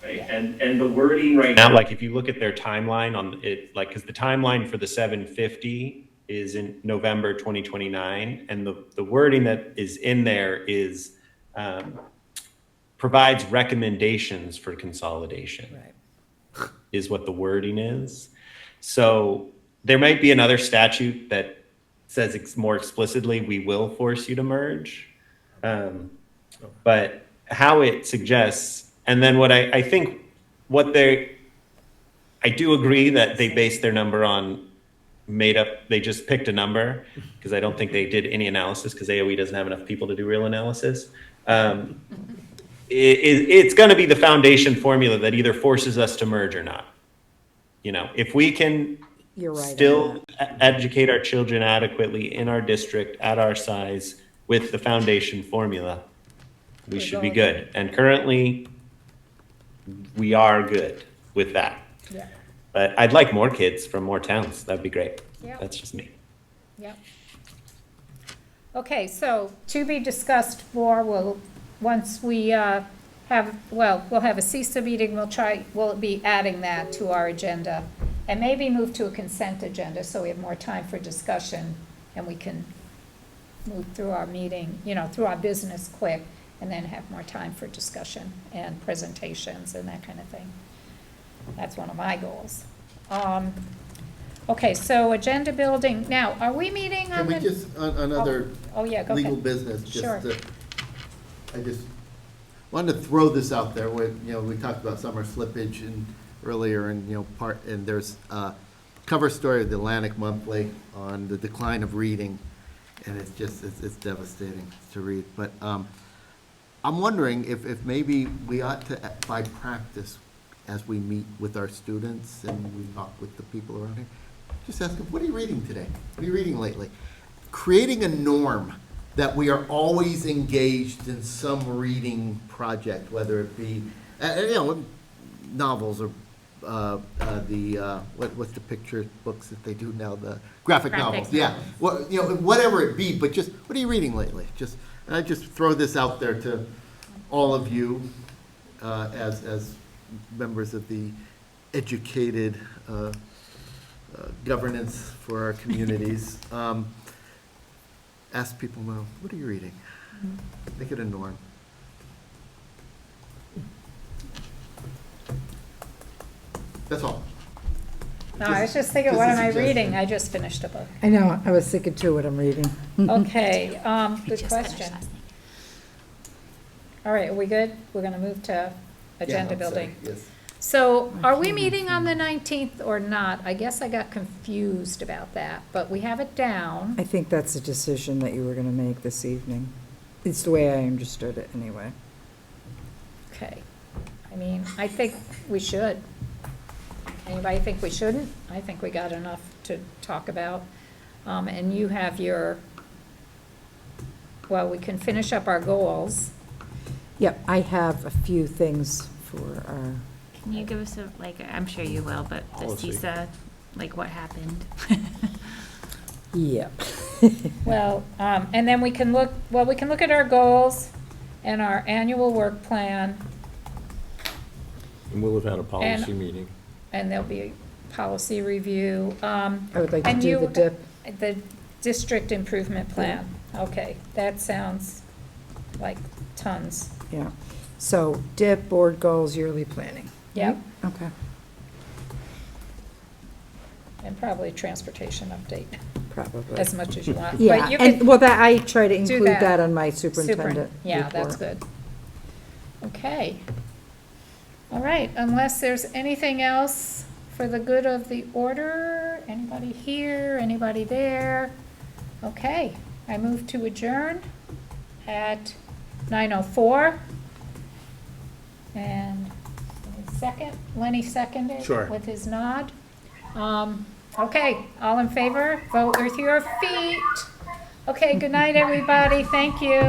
Right, and the wording right now, like if you look at their timeline on it, like, because the timeline for the 750 is in November 2029, and the wording that is in there is provides recommendations for consolidation. Right. Is what the wording is. So there might be another statute that says more explicitly, we will force you to merge. But how it suggests, and then what I think I do agree that they based their number on they just picked a number, because I don't think they did any analysis, because AOE doesn't have enough people to do real analysis. It's going to be the foundation formula that either forces us to merge or not. If we can You're right on still educate our children adequately in our district at our size with the foundation formula, we should be good. And currently, we are good with that. yeah, But I'd like more kids from more towns. That'd be great. Yeah. That's just me. yep. Okay, so to be discussed more, once we we'll have a CISA meeting, we'll be adding that to our agenda. And maybe move to a consent agenda so we have more time for discussion and we can move through our meeting, through our business quick and then have more time for discussion and presentations and that kind of thing. That's one of my goals. Okay, so agenda building. Now, are we meeting on Can we the? just, on another Oh, yeah, go ahead. legal business, Sure. I just wanted to throw this out there, we talked about summer slippage earlier, and, there's, cover story of the Atlantic Monthly on the decline of reading, and it's just, it's devastating to read. But I'm wondering if maybe we ought to, by practice, as we meet with our students and we talk with the people around here, just ask them, what are you reading today? What are you reading lately? Creating a norm that we are always engaged in some reading project, whether it be, novels or what's the picture books that they do now, the graphic novels, yeah. Well, whatever it be, but just, what are you reading lately? I just throw this out there to all of you as members of the educated governance for our communities. Ask people, well, what are you reading? Make it a norm. That's all. No, I was just thinking, what am I reading? I just finished a book. I know, I was thinking too what I'm reading. Okay, good Just question. finished last night. All right, are we good? We're gonna move to agenda Yeah, I'm sorry, building. yes. So are we meeting on the 19th or not? I guess I got confused about that, but we have it down. I think that's a decision that you were gonna make this evening. It's the way I understood it, anyway. Okay. I mean, I think we should. Anybody think we shouldn't? I think we got enough to talk about. And you have your, well, we can finish up our goals. Yep, I have a few things for our, Can you give us a, I'm sure you will, but the Policy. CISA, what happened? yep. Well, and then we can look at our goals and our annual work plan, And we'll have had a policy meeting. and there'll be a policy review. I would like to And do you- the DIP. The district improvement plan. Okay, that sounds like tons. Yeah, so DIP, board goals, yearly planning. Yep, Okay, and probably transportation update, probably. as much as you want. But Yeah, you and, could well, that, I try to include that. that on my superintendent Yeah, that's report. good. Okay. All right, unless there's anything else for the good of the order, anybody here, anybody there? Okay, I move to adjourn at 9:04. And second, Lenny seconded. Sure. With his nod. Okay, all in favor, vote with your feet. Okay, good night, everybody, thank you.